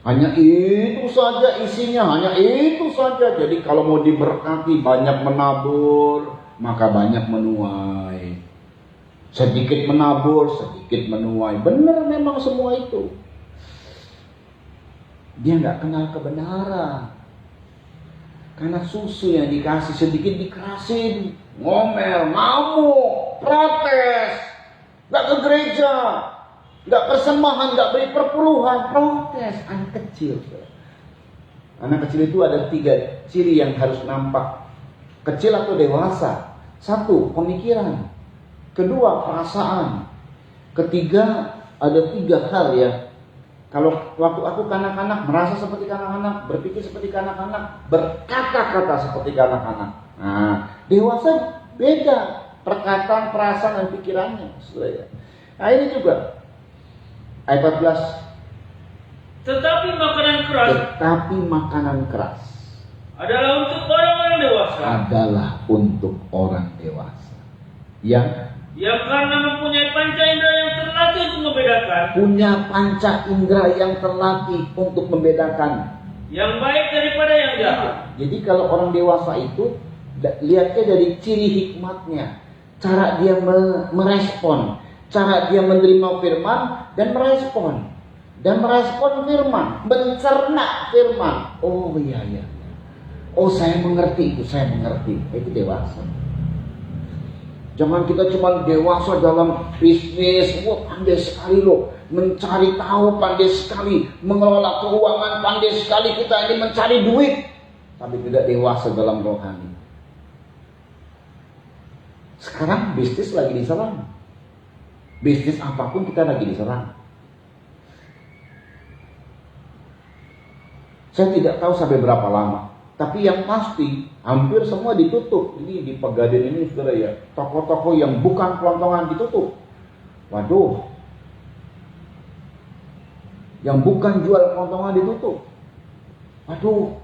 C: Hanya itu saja isinya, hanya itu saja. Jadi kalau mau diberkati, banyak menabur, maka banyak menuai. Sedikit menabur, sedikit menuai. Benar memang semua itu. Dia nggak kenal kebenaran. Karena susu yang dikasih sedikit dikerasin, ngomel, ngamuk, protes, nggak ke gereja, nggak persembahan, nggak beri perpuluhan, protes. Anak kecil, anak kecil itu ada 3 ciri yang harus nampak, kecil atau dewasa. 1, pemikiran. 2, perasaan. 3, ada 3 hal ya. Kalau waktu aku kanak-kanak, merasa seperti kanak-kanak, berpikir seperti kanak-kanak, berkata-kata seperti kanak-kanak. Nah, dewasa beda perkataan, perasaan, dan pikirannya. Nah ini juga ayat 14.
E: Tetapi makanan keras adalah untuk orang-orang dewasa.
C: Adalah untuk orang dewasa. Yang
E: karena mempunyai panca indera yang terlatih untuk membedakan.
C: Punya panca indera yang terlatih untuk membedakan.
E: Yang baik daripada yang jahat.
C: Jadi kalau orang dewasa itu, lihatnya dari ciri hikmatnya. Cara dia merespon. Cara dia menerima firman dan merespon. Dan merespon firman. Mencerna firman. Oh iya. Oh saya mengerti itu, saya mengerti. Itu dewasa. Jangan kita cuma dewasa dalam bisnis, pandai sekali loh, mencari tahu pandai sekali, mengelola keuangan pandai sekali, kita ini mencari duit, tapi tidak dewasa dalam rohani. Sekarang bisnis lagi diserang, bisnis apapun kita lagi diserang. Saya tidak tahu sampai berapa lama. Tapi yang pasti hampir semua ditutup. Ini di Pegadaian ini saudara ya, toko-toko yang bukan kelontongan ditutup. Waduh, yang bukan jual kelontongan ditutup. Waduh,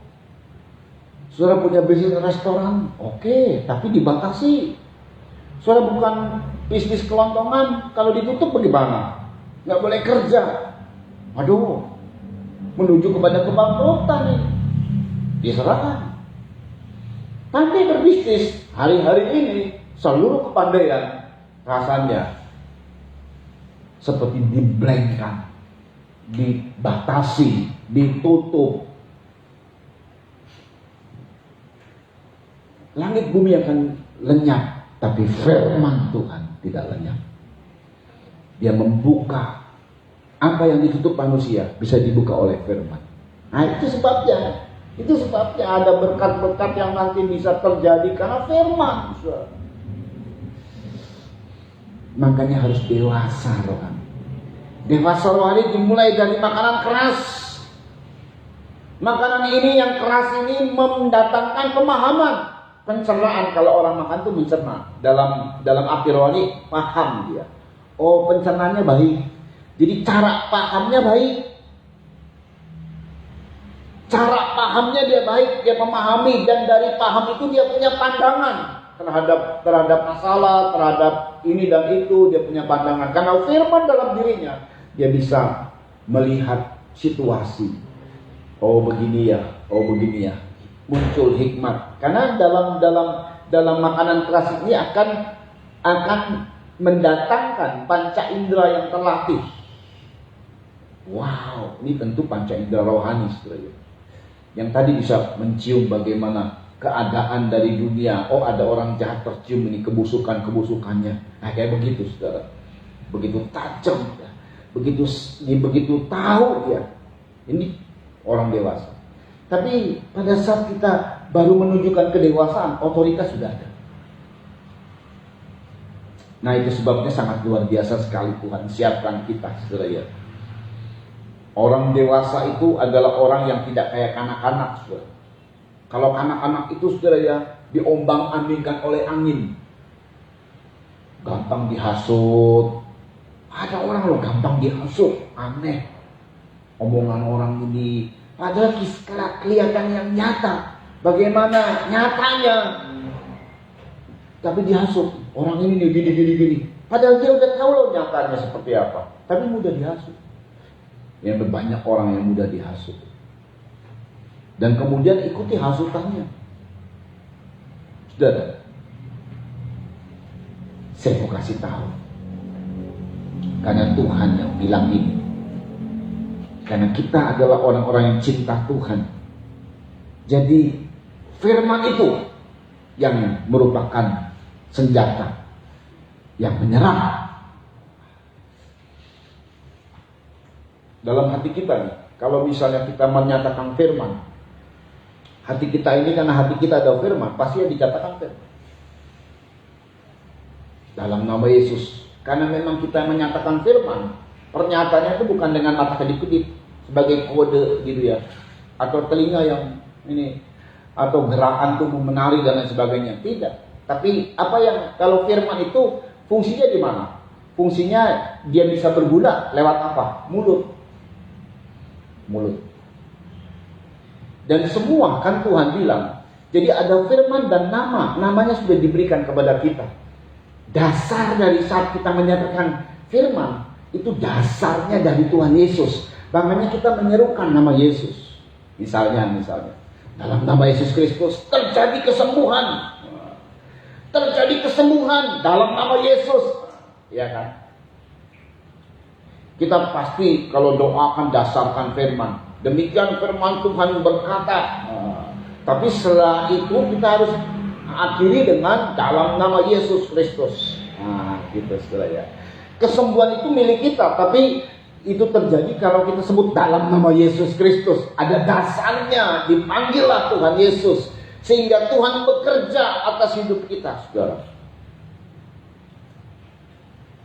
C: saudara punya bisnis restoran, oke, tapi dibatasi. Saudara bukan bisnis kelontongan, kalau ditutup bagaimana? Nggak boleh kerja. Waduh, menuju kepada kebangkrutan ini. Diserahkan. Pandai berbisnis hari-hari ini, seluruh kepandaian rasanya seperti diblank-kan, dibatasi, ditutup. Langit bumi akan lenyap, tapi firman Tuhan tidak lenyap. Dia membuka apa yang ditutup manusia, bisa dibuka oleh firman. Nah itu sebabnya. Itu sebabnya ada berkat-berkat yang nanti bisa terjadi karena firman. Makanya harus dewasa rohani. Dewasa rohani dimulai dari makanan keras. Makanan ini yang keras ini mendatangkan pemahaman, pencernaan. Kalau orang makan itu mencerna. Dalam arti rohani paham dia. Oh pencernaannya baik. Jadi cara pahamnya baik. Cara pahamnya dia baik, dia memahami, dan dari paham itu dia punya pandangan terhadap masalah, terhadap ini dan itu, dia punya pandangan. Karena firman dalam dirinya, dia bisa melihat situasi. Oh begini ya, oh begini ya. Muncul hikmat. Karena dalam makanan keras ini akan mendatangkan panca indera yang terlatih. Wow, ini tentu panca indera rohani, saudara. Yang tadi bisa mencium bagaimana keadaan dari dunia. Oh ada orang jahat tercium ini kebusukannya. Nah kayak begitu saudara. Begitu tajam ya. Begitu tahu ya. Ini orang dewasa. Tapi pada saat kita baru menunjukkan kedewasaan, otoritas sudah ada. Nah, itu sebabnya sangat luar biasa sekali Tuhan siapkan kita, saudara ya. Orang dewasa itu adalah orang yang tidak kayak kanak-kanak, saudara. Kalau kanak-kanak itu, saudara ya, diombang-ambingkan oleh angin, gampang dihasut. Ada orang loh gampang dihasut, aneh omongan orang ini, padahal kelihatan yang nyata. Bagaimana nyatanya? Tapi dihasut, orang ini nih gini. Padahal dia udah tahu loh nyatanya seperti apa, tapi mudah dihasut. Yang banyak orang yang mudah dihasut. Dan kemudian ikuti hasutannya. Saudara, saya mau kasih tahu. Karena Tuhan yang bilang ini. Karena kita adalah orang-orang yang cinta Tuhan. Jadi firman itu yang merupakan senjata yang menyerang dalam hati kita nih. Kalau misalnya kita menyatakan firman, hati kita ini karena hati kita ada firman, pasti yang dikatakan firman dalam nama Yesus. Karena memang kita menyatakan firman, pernyataannya itu bukan dengan mata kedip-kedip sebagai kode gitu ya, atau telinga yang ini, atau gerakan tubuh menari dan lain sebagainya. Tidak. Tapi apa yang kalau firman itu fungsinya di mana? Fungsinya dia bisa berguna lewat apa? Mulut. Dan semua kan Tuhan bilang. Jadi ada firman dan namanya sudah diberikan kepada kita. Dasar dari saat kita menyatakan firman itu dasarnya dari Tuhan Yesus. Makanya kita menyerukan nama Yesus. Misalnya dalam nama Yesus Kristus terjadi kesembuhan. Terjadi kesembuhan dalam nama Yesus. Ya kan? Kita pasti kalau doakan dasarkan firman. Demikian firman Tuhan berkata. Tapi setelah itu kita harus akhiri dengan dalam nama Yesus Kristus. Nah, gitu setelah ya. Kesembuhan itu milik kita, tapi itu terjadi kalau kita sebut dalam nama Yesus Kristus. Ada dasarnya, dipanggillah Tuhan Yesus. Sehingga Tuhan bekerja atas hidup kita, saudara.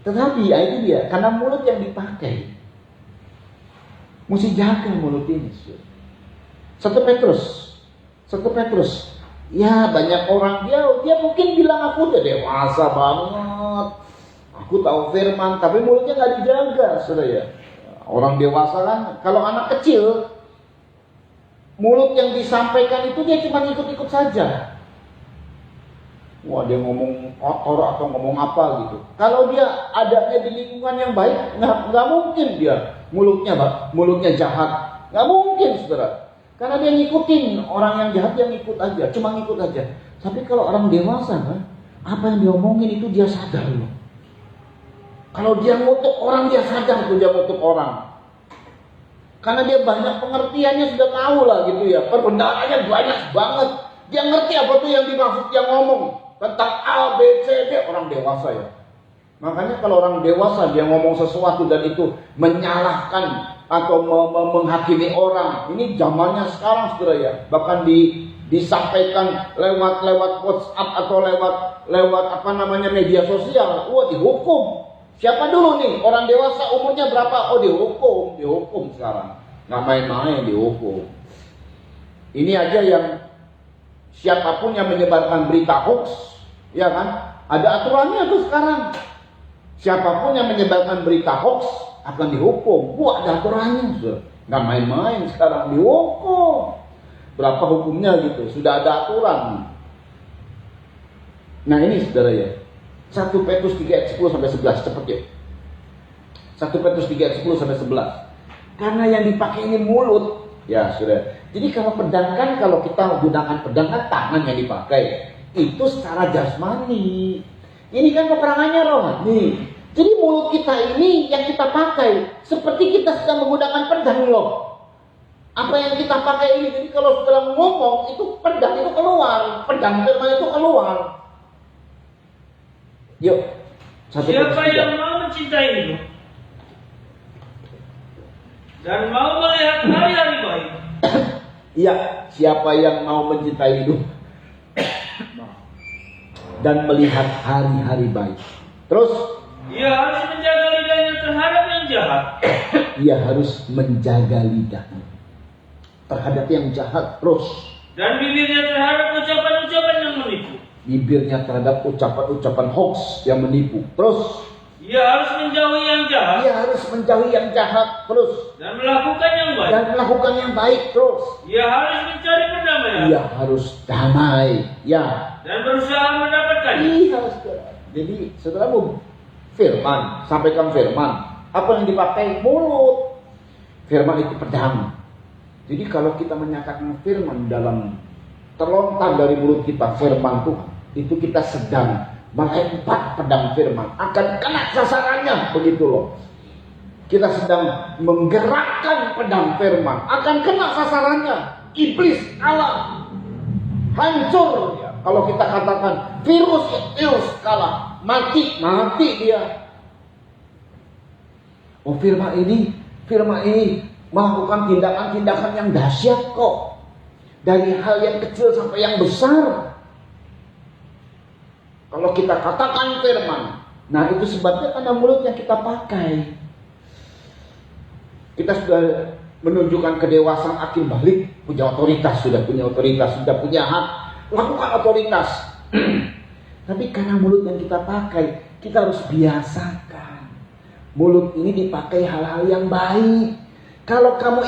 C: Tetapi ya itu dia, karena mulut yang dipakai. Mesti jaga mulut ini, saudara. 1 Petrus. Ya banyak orang dia mungkin bilang aku udah dewasa banget. Aku tahu firman, tapi mulutnya gak dijaga, saudara ya. Orang dewasa kan, kalau anak kecil, mulut yang disampaikan itu dia cuma ikut-ikut saja. Wah, dia ngomong kotor atau ngomong apa gitu. Kalau dia adanya di lingkungan yang baik, nggak mungkin dia mulutnya jahat. Nggak mungkin, saudara. Karena dia ngikutin orang yang jahat, dia ngikut aja, cuma ngikut aja. Tapi kalau orang dewasa kan, apa yang dia omongin itu dia sadar loh. Kalau dia ngutuk orang, dia sadar tuh dia ngutuk orang. Karena dia banyak pengertiannya, sudah tahu lah gitu ya. Perbendaharanya banyak banget. Dia ngerti apa tuh yang dimaksud dia ngomong. Tentang A, B, C, D. Orang dewasa ya. Makanya kalau orang dewasa dia ngomong sesuatu dan itu menyalahkan atau menghakimi orang. Ini zamannya sekarang, saudara ya. Bahkan disampaikan lewat WhatsApp atau lewat apa namanya media sosial. Wah, dihukum. Siapa dulu nih? Orang dewasa umurnya berapa? Oh, dihukum sekarang. Nggak main-main, dihukum. Ini aja yang siapapun yang menyebarkan berita hoax, ya kan? Ada aturannya tuh sekarang. Siapapun yang menyebarkan berita hoax akan dihukum. Wah, ada aturannya, saudara. Nggak main-main sekarang, dihukum. Berapa hukumnya gitu? Sudah ada aturan. Nah ini, saudara ya. 1 Petrus 3 ayat 10 sampai 11, cepet ya. 1 Petrus 3 ayat 10 sampai 11. Karena yang dipakai ini mulut, ya sudah. Jadi kalau pedang kan, kalau kita gunakan pedang kan tangan yang dipakai. Itu secara jasmani. Ini kan peperangannya rohani. Jadi mulut kita ini yang kita pakai seperti kita sedang menggunakan pedang loh. Apa yang kita pakai ini, jadi kalau setelah ngomong itu pedang itu keluar, pedang firman itu keluar. Yuk,
E: Siapa yang mau mencintaimu dan mau melihat hari-hari baik,
C: Ya, siapa yang mau mencintai hidup dan melihat hari-hari baik. Terus
E: Ia harus menjaga lidahnya terhadap yang jahat.
C: ia harus menjaga lidahnya terhadap yang jahat. Terus
E: Dan bibirnya terhadap ucapan-ucapan yang menipu.
C: bibirnya terhadap ucapan-ucapan hoax yang menipu. Terus
E: Ia harus menjauhi yang jahat
C: ia harus menjauhi yang jahat. Terus
E: dan melakukan yang baik.
C: dan melakukan yang baik. Terus
E: Ia harus mencari perdamaian
C: ia harus damai. Ya,
E: dan berusaha mendapatkannya.
C: iya saudara. Jadi saudaramu, firman, sampaikan firman. Apa yang dipakai? Mulut. Firman itu pedang. Jadi kalau kita menyatakan firman dalam terlontar dari mulut kita firman Tuhan, itu kita sedang melempar pedang firman, akan kena sasarannya, begitu loh. Kita sedang menggerakkan pedang firman, akan kena sasarannya. Iblis kalah, hancur ya. Kalau kita katakan virus kalah, mati dia. Oh, firman ini melakukan tindakan-tindakan yang dahsyat kok. Dari hal yang kecil sampai yang besar. Kalau kita katakan firman, nah itu sebabnya karena mulut yang kita pakai. Kita sudah menunjukkan kedewasaan akil balik, punya otoritas, sudah punya hak, lakukan otoritas. Tapi karena mulut yang kita pakai, kita harus biasakan. Mulut ini dipakai hal-hal yang baik. Kalau kamu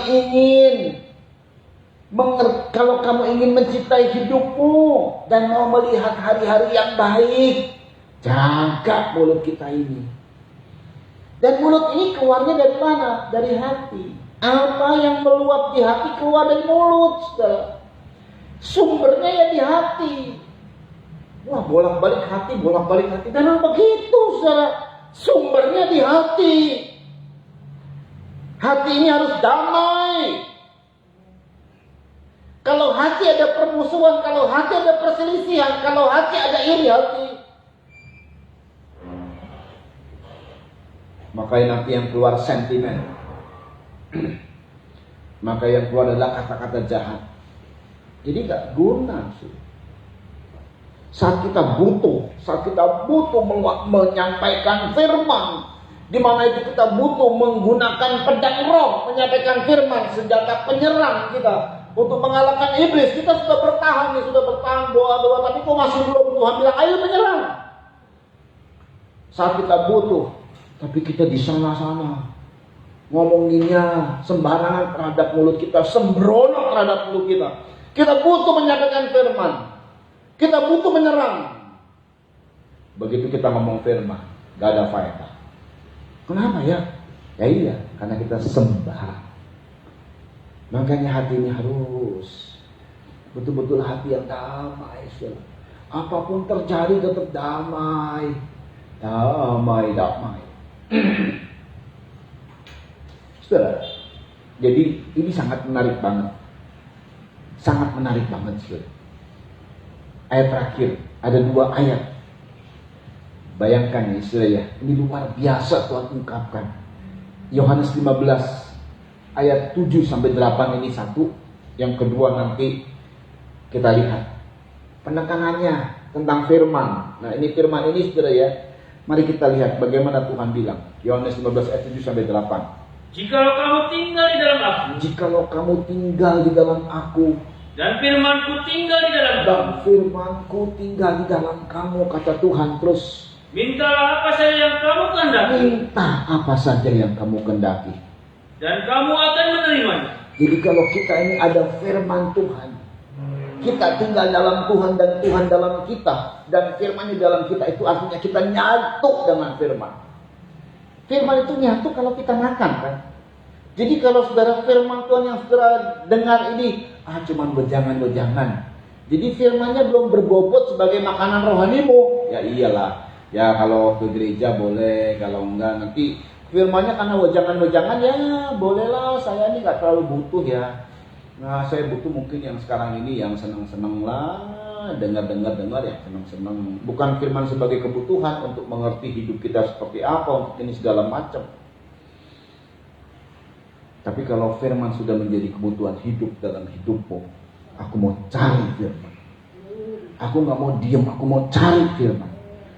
C: ingin mencintai hidupmu dan mau melihat hari-hari yang baik, jaga mulut kita ini. Dan mulut ini keluarnya dari mana? Dari hati. Apa yang meluap di hati keluar dari mulut, saudara. Sumbernya ya di hati. Wah, bolak-balik hati. Dan begitu, saudara. Sumbernya di hati. Hati ini harus damai. Kalau hati ada permusuhan, kalau hati ada perselisihan, kalau hati ada iri hati, maka nanti yang keluar sentimen. Maka yang keluar adalah kata-kata jahat. Jadi gak guna sih. Saat kita butuh menyampaikan firman, di mana itu kita butuh menggunakan pedang roh, menyampaikan firman, senjata penyerang kita untuk mengalahkan iblis. Kita sudah bertahan doa-doa, tapi kok masih belum Tuhan bilang ayo menyerang. Saat kita butuh, tapi kita di sana-sana ngomonginnya sembarangan terhadap mulut kita, sembrono terhadap mulut kita. Kita butuh menyampaikan firman, kita butuh menyerang. Begitu kita ngomong firman, gak ada faedah. Kenapa ya? Ya iya, karena kita sembarang. Makanya hati ini harus betul-betul hati yang damai. Apapun terjadi tetap damai. Damai. Saudara, jadi ini sangat menarik banget. Saudara. Ayat terakhir, ada 2 ayat. Bayangkan ya, saudara ya, ini luar biasa Tuhan ungkapkan. Yohanes 15 ayat 7 sampai 8 ini satu. Yang kedua nanti kita lihat penekanannya tentang firman. Nah, ini firman ini saudara ya. Mari kita lihat bagaimana Tuhan bilang. Yohanes 15 ayat 7 sampai 8.
E: Jikalau kamu tinggal di dalam aku,
C: Jikalau kamu tinggal di dalam aku,
E: dan firmanku tinggal di dalam kamu,
C: dan firmanku tinggal di dalam kamu, kata Tuhan. Terus
E: mintalah apa saja yang kamu kehendaki,
C: minta apa saja yang kamu kehendaki,
E: dan kamu akan menerimanya.
C: Jadi kalau kita ini ada firman Tuhan, kita tinggal dalam Tuhan dan Tuhan dalam kita, dan firman di dalam kita, itu artinya kita nyatu dengan firman. Firman itu nyatu kalau kita makan kan. Jadi kalau saudara firman Tuhan yang saudara dengar ini, cuman wejangan-wejangan. Jadi firmannya belum berbobot sebagai makanan rohanimu. Ya iyalah, ya kalau ke gereja boleh, kalau enggak nanti firmannya karena wejangan-wejangan, ya bolehlah, saya ini gak terlalu butuh ya. Nah, saya butuh mungkin yang sekarang ini yang senang-senang lah, dengar yang senang-senang. Bukan firman sebagai kebutuhan untuk mengerti hidup kita seperti apa, untuk ini segala macam. Tapi kalau firman sudah menjadi kebutuhan hidup dalam hidupmu, aku mau cari firman. Aku nggak mau diam, aku mau cari firman.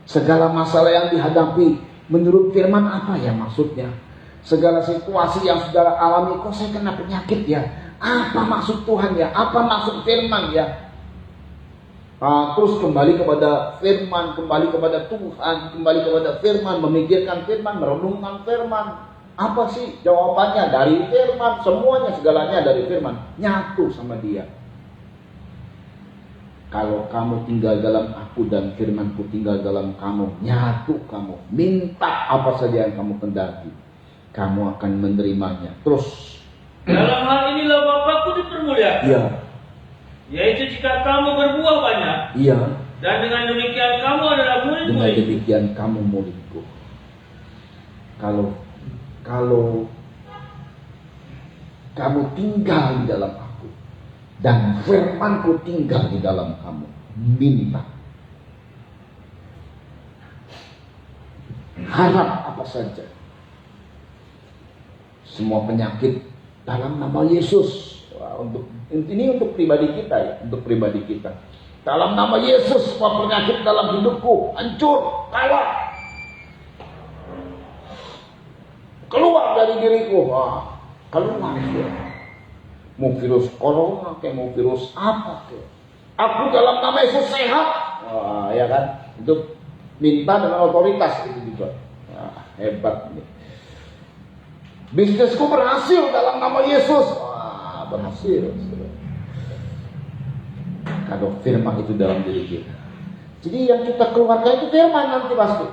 C: Segala masalah yang dihadapi, menurut firman apa ya maksudnya? Segala situasi yang saudara alami, kok saya kena penyakit ya? Apa maksud Tuhan ya? Apa maksud firman ya? Terus kembali kepada firman, kembali kepada Tuhan, kembali kepada firman, memikirkan firman, merenungkan firman. Apa sih jawabannya? Dari firman, semuanya segalanya dari firman. Nyatu sama dia. Kalau kamu tinggal dalam aku dan firmanku tinggal dalam kamu, nyatu kamu. Minta apa saja yang kamu kendaki, kamu akan menerimanya. Terus
E: Dalam hal inilah Bapakku dipermuliakan.
C: iya,
E: Yaitu jika kamu berbuah banyak,
C: iya.
E: dan dengan demikian kamu adalah
C: Dengan
E: murid-murid.
C: demikian kamu muridku. Kalau kamu tinggal di dalam aku dan firmanku tinggal di dalam kamu, minta, harap apa saja. Semua penyakit dalam nama Yesus. Wah, ini untuk pribadi kita ya, untuk pribadi kita. Dalam nama Yesus, semua penyakit dalam hidupku hancur, keluar dari diriku. Keluar ya. Mau virus corona kayak mau virus apa kayak. Aku dalam nama Yesus sehat. Wah, ya kan? Untuk minta dengan otoritas itu juga. Hebat nih. Bisnisku berhasil dalam nama Yesus. Wah, berhasil. Kalau firman itu dalam diri kita. Jadi yang kita keluarkan itu firman nanti pasti.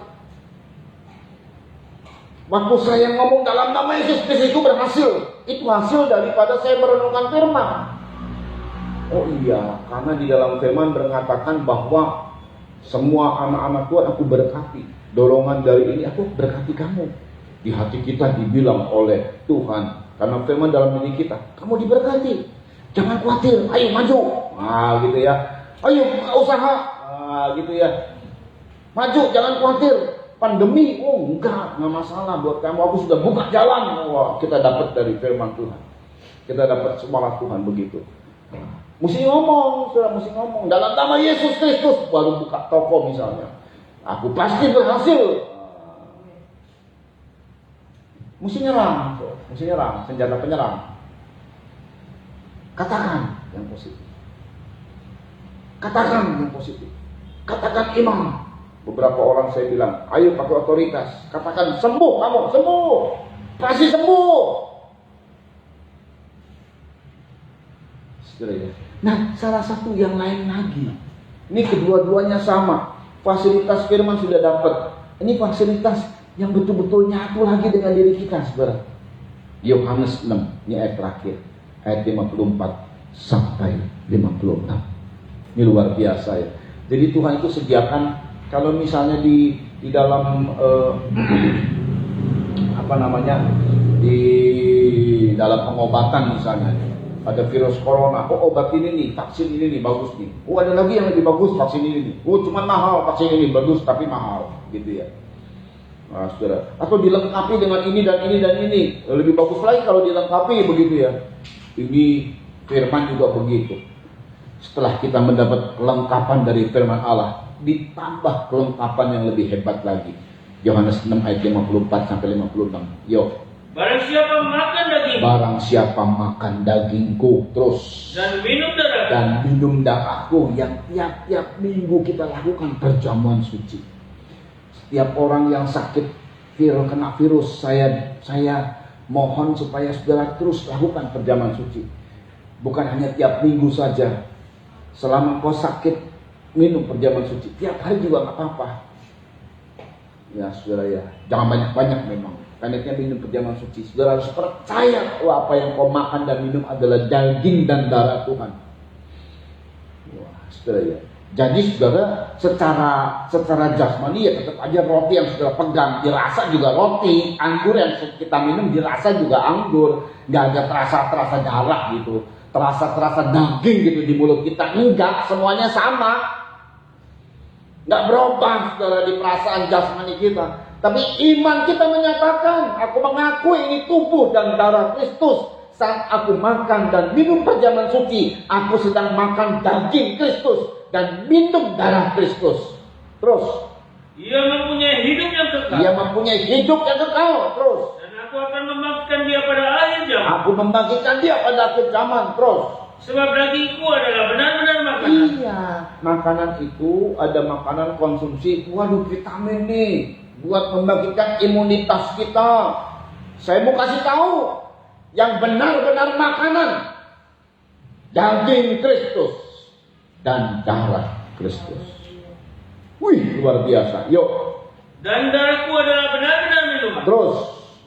C: Waktu saya ngomong dalam nama Yesus, bisnisku berhasil. Itu hasil daripada saya merenungkan firman. Oh iya, karena di dalam firman mengatakan bahwa semua anak-anak Tuhan aku berkati. Dorongan dari ini aku berkati kamu. Di hati kita dibilang oleh Tuhan, karena firman dalam diri kita, kamu diberkati. Jangan khawatir, ayo maju. Gitu ya. Ayo buka usaha. Gitu ya. Maju, jangan khawatir. Pandemi, enggak masalah buat kamu. Aku sudah buka jalan. Wah, kita dapat dari firman Tuhan. Kita dapat semangat Tuhan begitu. Mesti ngomong, sudah mesti ngomong. Dalam nama Yesus Kristus, baru buka toko misalnya. Aku pasti berhasil. Mesti nyerang, senjata penyerang. Katakan yang positif. Katakan yang positif. Katakan iman. Beberapa orang saya bilang, ayo pakai otoritas. Katakan sembuh kamu, sembuh. Pasti sembuh. Nah, salah satu yang lain lagi. Ini kedua-duanya sama. Fasilitas firman sudah dapat. Ini fasilitas yang betul-betul nyatu lagi dengan diri kita, saudara. Yohanes 6, ini ayat terakhir. Ayat 54 sampai 56. Ini luar biasa ya. Jadi Tuhan itu sediakan, kalau misalnya di dalam di dalam pengobatan misalnya, ada virus corona, obat ini nih, vaksin ini nih bagus nih. Ada lagi yang lebih bagus, vaksin ini nih. Cuman mahal, vaksin ini bagus tapi mahal, gitu ya. Nah, saudara, atau dilengkapi dengan ini dan ini dan ini. Lebih bagus lagi kalau dilengkapi begitu ya. Ini firman juga begitu. Setelah kita mendapat kelengkapan dari firman Allah, ditambah kelengkapan yang lebih hebat lagi. Yohanes 6 ayat 54 sampai 56. Yo.
E: Barang siapa makan daging,
C: Barang siapa makan dagingku terus
E: dan minum darah,
C: dan minum darahku, yang tiap-tiap minggu kita lakukan perjamuan suci. Setiap orang yang sakit kena virus, saya mohon supaya saudara terus lakukan perjamuan suci. Bukan hanya tiap minggu saja. Selama kau sakit, minum perjamuan suci. Tiap hari juga nggak apa-apa. Ya saudara ya, jangan banyak-banyak memang. Pendeknya minum perjamuan suci. Saudara harus percaya bahwa apa yang kau makan dan minum adalah daging dan darah Tuhan. Wah, saudara ya. Jadi saudara secara jasmani ya tetap aja roti yang saudara pegang dirasa juga roti, anggur yang kita minum dirasa juga anggur, nggak ada terasa darah gitu, terasa daging gitu di mulut kita, enggak, semuanya sama, nggak berubah saudara di perasaan jasmani kita. Tapi iman kita menyatakan, aku mengakui ini tubuh dan darah Kristus. Saat aku makan dan minum perjamuan suci, aku sedang makan daging Kristus dan minum darah Kristus. Terus,
E: Ia mempunyai hidup yang kekal.
C: Dia mempunyai hidup yang kekal. Terus,
E: Dan aku akan membangkitkan dia pada akhir zaman.
C: aku membagikan dia pada akhir zaman. Terus,
E: Sebab dagingku adalah benar-benar makanan.
C: iya, makanan itu ada makanan konsumsi. Waduh, vitamin nih buat membangkitkan imunitas kita. Saya mau kasih tahu yang benar-benar makanan, daging Kristus dan darah Kristus. Wih, luar biasa. Yuk,
E: Dan darahku adalah benar-benar minuman.
C: terus.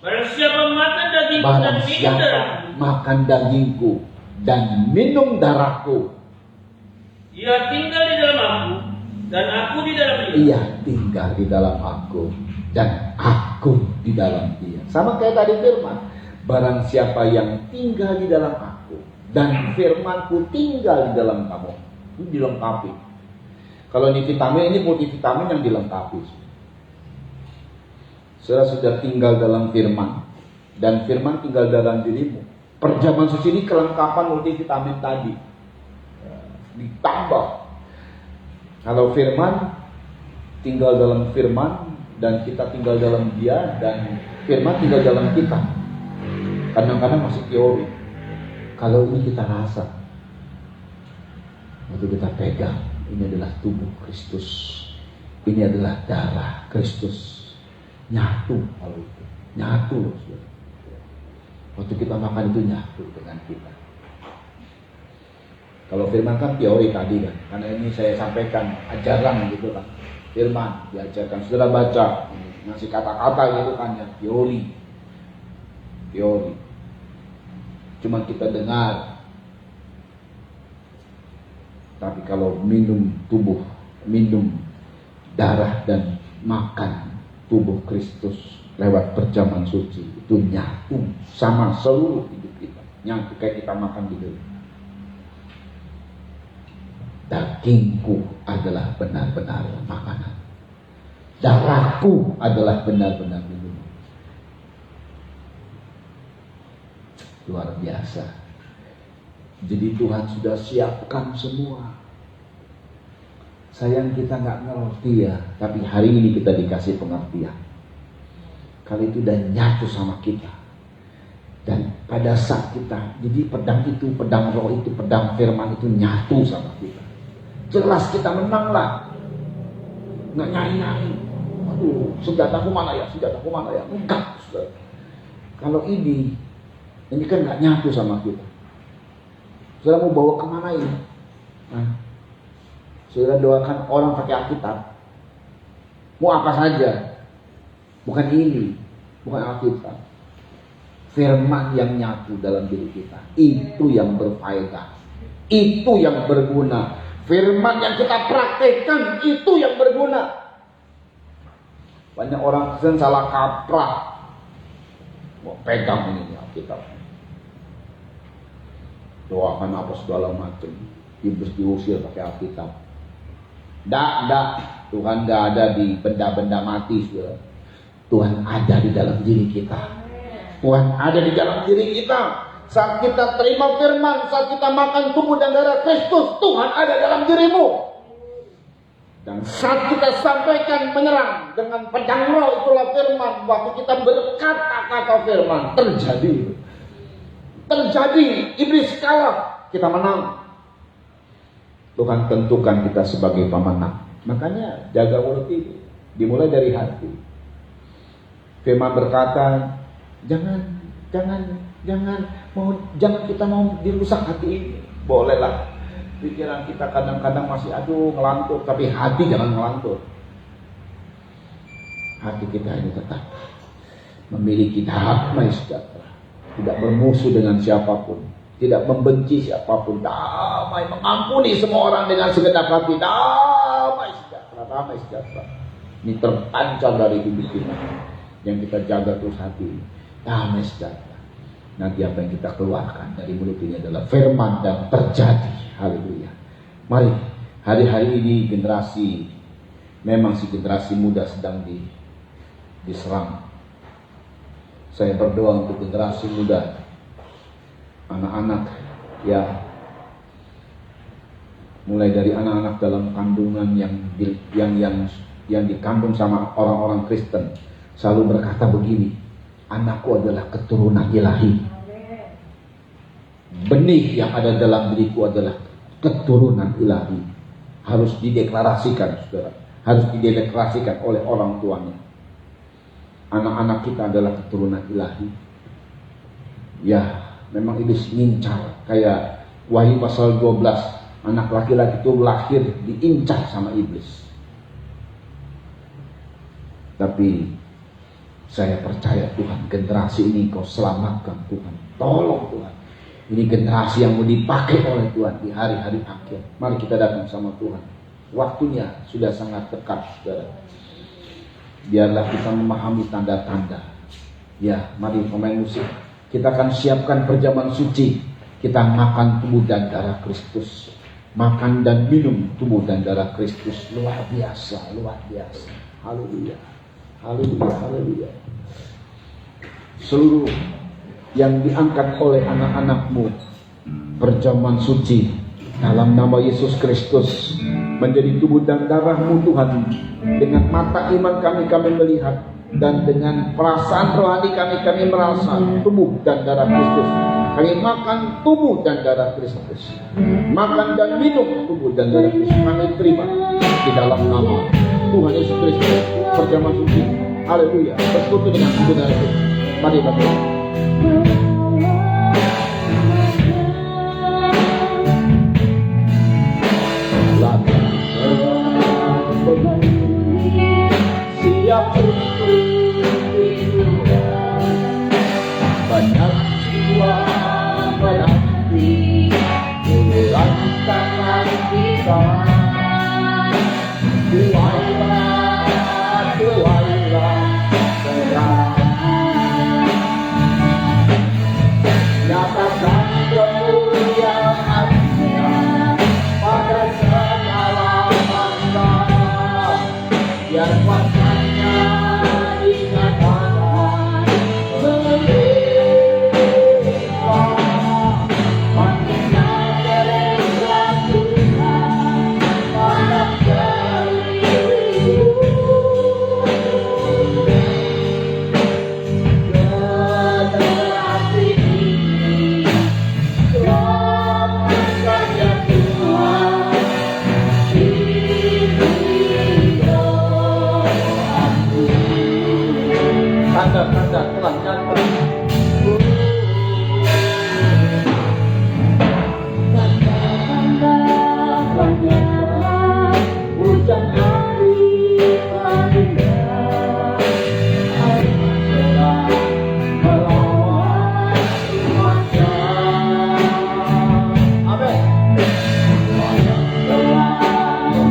E: Barang siapa makan dagingku dan
C: Barang
E: minum
C: siapa
E: darahku,
C: makan dagingku dan minum darahku,
E: ia tinggal di dalam aku dan aku di dalam dia.
C: ia tinggal di dalam aku dan aku di dalam dia. Sama kayak tadi firman. Barang siapa yang tinggal di dalam aku dan firmanku tinggal di dalam kamu. Ini dilengkapi. Kalau ini vitamin, ini multivitamin yang dilengkapi. Saudara sudah tinggal dalam firman dan firman tinggal dalam dirimu. Perjamuan suci ini kelengkapan multivitamin tadi. Ditambah. Kalau firman tinggal dalam firman dan kita tinggal dalam dia dan firman tinggal dalam kita. Kadang-kadang masih teori. Kalau ini kita rasa, waktu kita pegang, ini adalah tubuh Kristus, ini adalah darah Kristus. Nyatu kalau itu, nyatu loh. Waktu kita makan itu nyatu dengan kita. Kalau firman kan teori tadi kan, karena ini saya sampaikan ajaran gitu kan. Firman diajarkan, saudara baca, ngasih kata-kata gitu kan, yang teori. Cuma kita dengar. Tapi kalau minum tubuh, minum darah dan makan tubuh Kristus lewat perjamuan suci, itu nyatu sama seluruh hidup kita. Nyatu kayak kita makan di dalam. Dagingku adalah benar-benar makanan. Darahku adalah benar-benar minuman. Luar biasa. Jadi Tuhan sudah siapkan semua. Sayang kita nggak ngerti ya, tapi hari ini kita dikasih pengertian. Kalau itu udah nyatu sama kita. Dan pada saat kita, jadi pedang itu, pedang roh itu, pedang firman itu nyatu sama kita. Jelas kita menang lah. Nggak nyari-nyari. Aduh, senjataku mana ya? Enggak, saudara. Kalau ini kan nggak nyatu sama kita. Saudara mau bawa kemana ini? Nah, saudara doakan orang pakai Alkitab. Mau apa saja. Bukan ini. Bukan Alkitab. Firman yang nyatu dalam diri kita. Itu yang berfaedah. Itu yang berguna. Firman yang kita praktekkan. Itu yang berguna. Banyak orang Kristen salah kaprah. Mau pegang ini Alkitab. Doakan apa segala macam. Iblis diusir pakai Alkitab. Nggak. Tuhan nggak ada di benda-benda mati. Saudara. Tuhan ada di dalam diri kita. Tuhan ada di dalam diri kita. Saat kita terima firman, saat kita makan tubuh dan darah Kristus, Tuhan ada dalam dirimu. Dan saat kita sampaikan menyerang dengan pedang roh, itulah firman. Waktu kita berkata-kata firman, terjadi, iblis kalah, kita menang. Tuhan tentukan kita sebagai pemenang. Makanya jaga mulut itu, dimulai dari hati. Firman berkata, jangan kita mau dirusak hati ini. Bolehlah. Pikiran kita kadang-kadang masih ngelantur, tapi hati jangan ngelantur. Hati kita ini tetap memiliki damai sejahtera. Tidak bermusuh dengan siapapun, tidak membenci siapapun, damai, mengampuni semua orang dengan segenap hati, damai sejahtera. Ini terpancar dari hidup kita. Yang kita jaga terus hati ini, damai sejahtera. Nanti apa yang kita keluarkan dari mulut ini adalah firman dan terjadi. Haleluya. Mari, hari-hari ini generasi, memang si generasi muda sedang diserang. Saya berdoa untuk generasi muda, anak-anak, ya, mulai dari anak-anak dalam kandungan yang dikandung sama orang-orang Kristen, selalu berkata begini, anakku adalah keturunan ilahi. Benih yang ada dalam diriku adalah keturunan ilahi. Harus dideklarasikan, saudara. Harus dideklarasikan oleh orang tuanya. Anak-anak kita adalah keturunan ilahi. Ya, memang iblis ngincar. Kayak Wahyu pasal 12, anak laki-laki itu lahir diincar sama iblis. Tapi saya percaya Tuhan, generasi ini Kau selamatkan Tuhan. Tolong Tuhan. Ini generasi yang mau dipakai oleh Tuhan di hari-hari akhir. Mari kita datang sama Tuhan. Waktunya sudah sangat dekat, saudara. Biarlah kita memahami tanda-tanda. Ya, mari pemain musik. Kita akan siapkan perjamuan suci. Kita makan tubuh dan darah Kristus. Makan dan minum tubuh dan darah Kristus. Luar biasa, luar biasa. Haleluya. Haleluya, haleluya. Seluruh yang diangkat oleh anak-anakmu, perjamuan suci dalam nama Yesus Kristus menjadi tubuh dan darahmu Tuhan. Dengan mata iman kami melihat, dan dengan perasaan rohani kami merasa tubuh dan darah Kristus. Kami makan tubuh dan darah Kristus, makan dan minum tubuh dan darah Kristus. Kami terima di dalam nama Tuhan Yesus Kristus perjamuan suci. Haleluya. Bersekutu dengan tubuh dan darah Kristus. Mari berdoa. Siap banyak jiwa menanti uluran tangan kita. Tuailah sekarang. Nyatakan kemuliaan-Nya pada segala bangsa, biar kuasanya dinyatakan melimpah. Makinnya gereja Tuhan pada seribu. Tanda-tanda telah nyata. Tanda-tanda telah nyata. Hujan hari meninggal. Air sedang melawan cuaca. Amin. Telah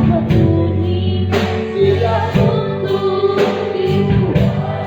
C: berdiri siap untuk dibuat.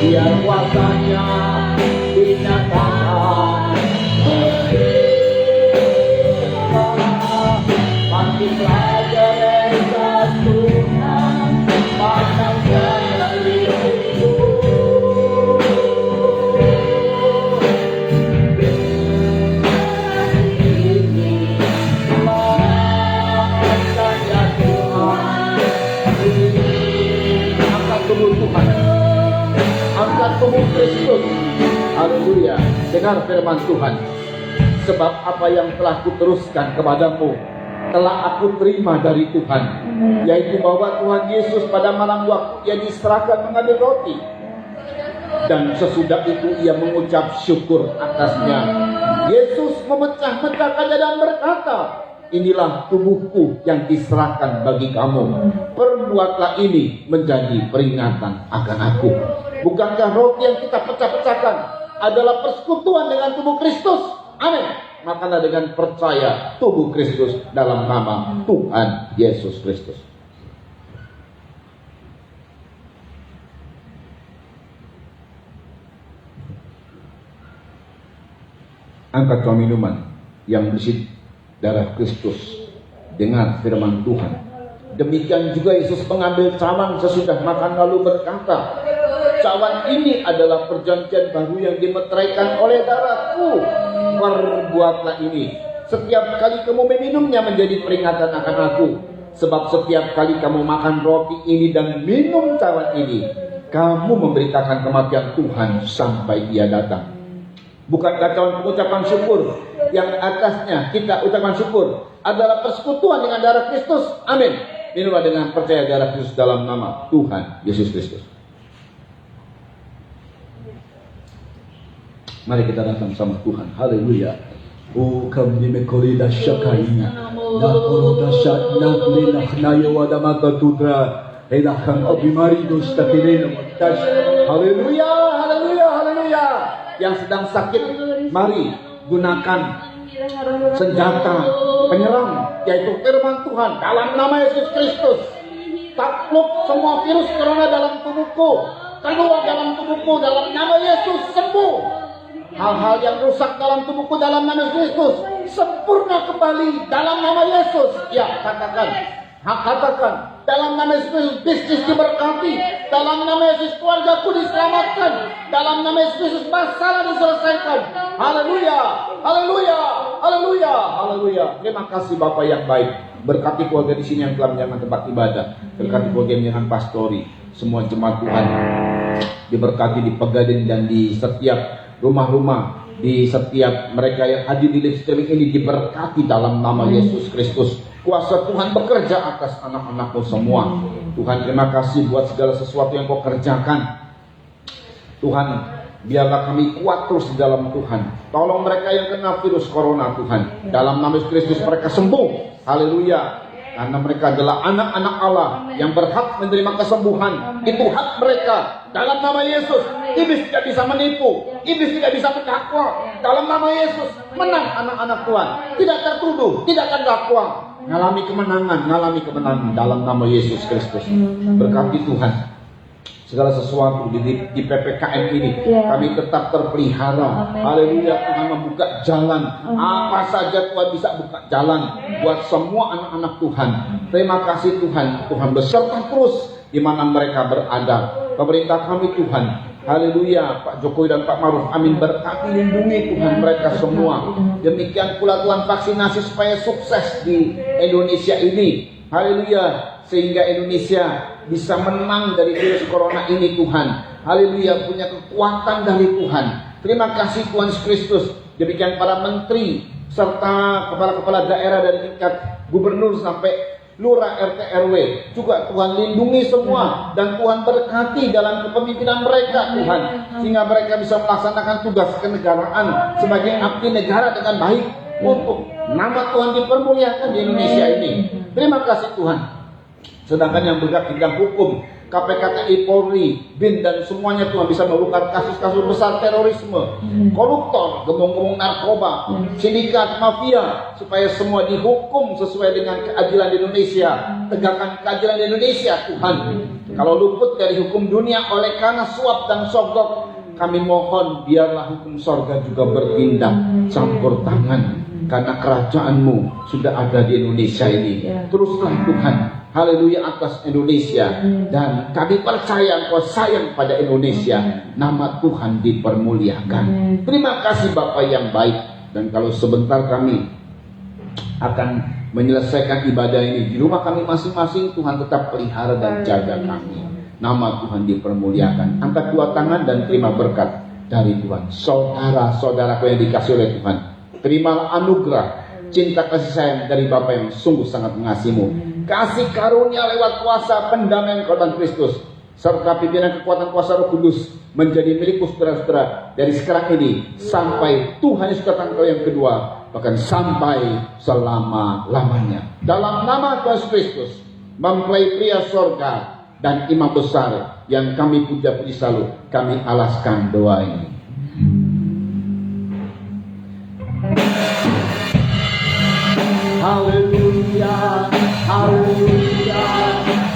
C: Biar kuasanya dinyatakan melimpah. Bangkitlah gereja Tuhan pada seribu. Selamatkan ya Tuhan. Angkat tubuh Tuhan, angkat tubuh Kristus. Haleluya. Dengar firman Tuhan. Sebab apa yang telah kuteruskan kepadamu telah aku terima dari Tuhan, yaitu bahwa Tuhan Yesus pada malam waktu Ia diserahkan mengambil roti, dan sesudah itu Ia mengucap syukur atasnya. Yesus memecah-mecahkannya dan berkata, inilah tubuhku yang diserahkan bagi kamu. Perbuatlah ini menjadi peringatan akan aku. Bukankah roti yang kita pecah-pecahkan adalah persekutuan dengan tubuh Kristus? Amin. Makanlah dengan percaya tubuh Kristus dalam nama Tuhan Yesus Kristus. Angkat tuan minuman yang berisi darah Kristus. Dengar firman Tuhan. Demikian juga Yesus mengambil cawan sesudah makan lalu berkata, cawan ini adalah perjanjian baru yang dimeteraikan oleh darahku. Perbuatlah ini setiap kali kamu meminumnya menjadi peringatan akan aku. Sebab setiap kali kamu makan roti ini dan minum cawan ini, kamu memberitakan kematian Tuhan sampai Dia datang. Bukankah cawan pengucapan syukur yang atasnya kita ucapan syukur adalah persekutuan dengan darah Kristus? Amin. Minumlah dengan percaya darah Kristus dalam nama Tuhan Yesus Kristus. Mari kita datang sama Tuhan. Haleluya. O kami mekoli dasyakai. Nakoro dasyat naklilah nayo adamaka tudra. Elahkan abimari dostakileno. Haleluya, haleluya, haleluya. Yang sedang sakit, mari gunakan senjata penyerang, yaitu firman Tuhan dalam nama Yesus Kristus. Takluk semua virus corona dalam tubuhku, keluar dalam tubuhku dalam nama Yesus, sembuh. Hal-hal yang rusak dalam tubuhku dalam nama Yesus Kristus sempurna kembali dalam nama Yesus. Ya, katakan dalam nama Yesus bisnis diberkati, dalam nama Yesus keluargaku diselamatkan, dalam nama Yesus Kristus masalah diselesaikan. Haleluya, haleluya, haleluya, haleluya. Terima kasih Bapa yang baik. Berkati keluarga di sini yang telah menjalankan tempat ibadah, berkati keluarga yang dengan pastori, semua jemaat Tuhan diberkati di Pegadaian dan di setiap rumah-rumah, di setiap mereka yang hadir di live streaming ini diberkati dalam nama Yesus Kristus. Kuasa Tuhan bekerja atas anak-anakmu semua. Tuhan, terima kasih buat segala sesuatu yang kau kerjakan. Tuhan, biarlah kami kuat terus di dalam Tuhan. Tolong mereka yang kena virus corona Tuhan. Dalam nama Yesus Kristus mereka sembuh. Haleluya. Karena mereka adalah anak-anak Allah yang berhak menerima kesembuhan. Itu hak mereka. Dalam nama Yesus, iblis tidak bisa menipu. Iblis tidak bisa mendakwa. Dalam nama Yesus, menang anak-anak Tuhan. Tidak tertuduh, tidak terdakwa. Ngalami kemenangan dalam nama Yesus Kristus. Berkati Tuhan segala sesuatu di PPKM ini, kami tetap terpelihara. Haleluya. Tuhan membuka jalan. Apa saja Tuhan bisa buka jalan buat semua anak-anak Tuhan. Terima kasih Tuhan. Tuhan beserta terus di mana mereka berada. Pemerintah kami Tuhan, haleluya, Pak Jokowi dan Pak Maruf, amin, berkati lindungi Tuhan mereka semua. Demikian pula Tuhan vaksinasi supaya sukses di Indonesia ini. Haleluya, sehingga Indonesia bisa menang dari virus corona ini Tuhan. Haleluya, punya kekuatan dari Tuhan. Terima kasih Tuhan Yesus Kristus. Demikian para menteri serta kepala-kepala daerah dari tingkat gubernur sampai lurah, RT, RW juga Tuhan lindungi semua dan Tuhan berkati dalam kepemimpinan mereka Tuhan, sehingga mereka bisa melaksanakan tugas kenegaraan sebagai abdi negara dengan baik untuk nama Tuhan dipermuliakan di Indonesia ini. Terima kasih Tuhan. Sedangkan yang bergerak di bidang hukum, KPK, TNI, Polri, BIN dan semuanya Tuhan bisa melakukan kasus-kasus besar terorisme, koruptor, gemung-gemung narkoba, sindikat, mafia, supaya semua dihukum sesuai dengan keadilan di Indonesia. Tegakkan keadilan di Indonesia Tuhan. Kalau luput dari hukum dunia oleh karena suap dan sogok, kami mohon biarlah hukum sorga juga bertindak campur tangan, karena kerajaan-Mu sudah ada di Indonesia ini. Teruslah Tuhan, haleluya, atas Indonesia. Dan kami percaya Engkau sayang pada Indonesia. Nama Tuhan dipermuliakan. Terima kasih Bapa yang baik. Dan kalau sebentar kami akan menyelesaikan ibadah ini di rumah kami masing-masing, Tuhan tetap pelihara dan jaga kami. Nama Tuhan dipermuliakan. Angkat dua tangan dan terima berkat dari Tuhan. Saudara-saudaraku yang dikasih oleh Tuhan, terimalah anugerah cinta kasih sayang dari Bapa yang sungguh sangat mengasihimu. Kasih karunia lewat kuasa pendamaian korban Kristus serta pimpinan kekuatan kuasa Roh Kudus menjadi milikku saudara-saudara dari sekarang ini sampai Tuhan Yesus datang kali yang kedua, bahkan sampai selama-lamanya. Dalam nama Tuhan Yesus Kristus, mempelai pria sorga dan imam besar yang kami puja-puji selalu, kami alaskan doa ini.
B: haleluya,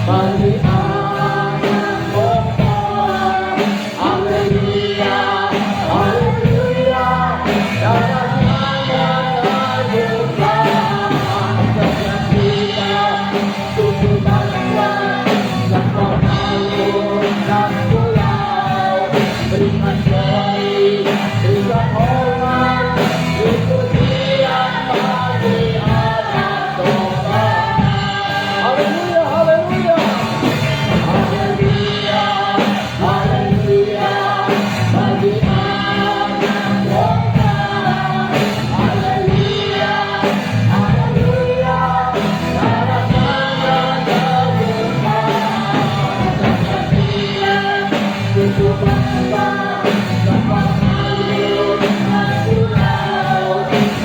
B: bagi anak domba. Haleluya, haleluya, darahnya terbuka, setiap kita suku bangsa dan pemalur dan pulau, berikan glory, berikan hormat, pujian bagi anak domba. Haleluya, haleluya, haleluya, haleluya, bagi anak domba. Haleluya, haleluya, darahnya terbuka, setiap kita suku bangsa dan pemalur dan pulau,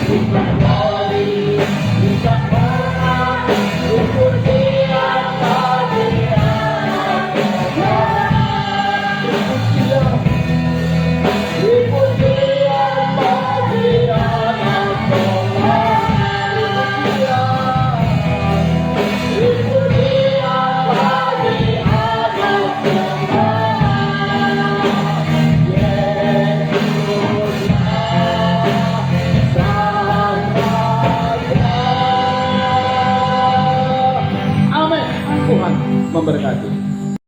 B: berikan glory, berikan hormat, pujian bagi anak domba. Pujian, pujian bagi anak domba. Pujian, pujian bagi anak domba. Yesuslah Sang Raja.
C: Amin. Tuhan memberkati.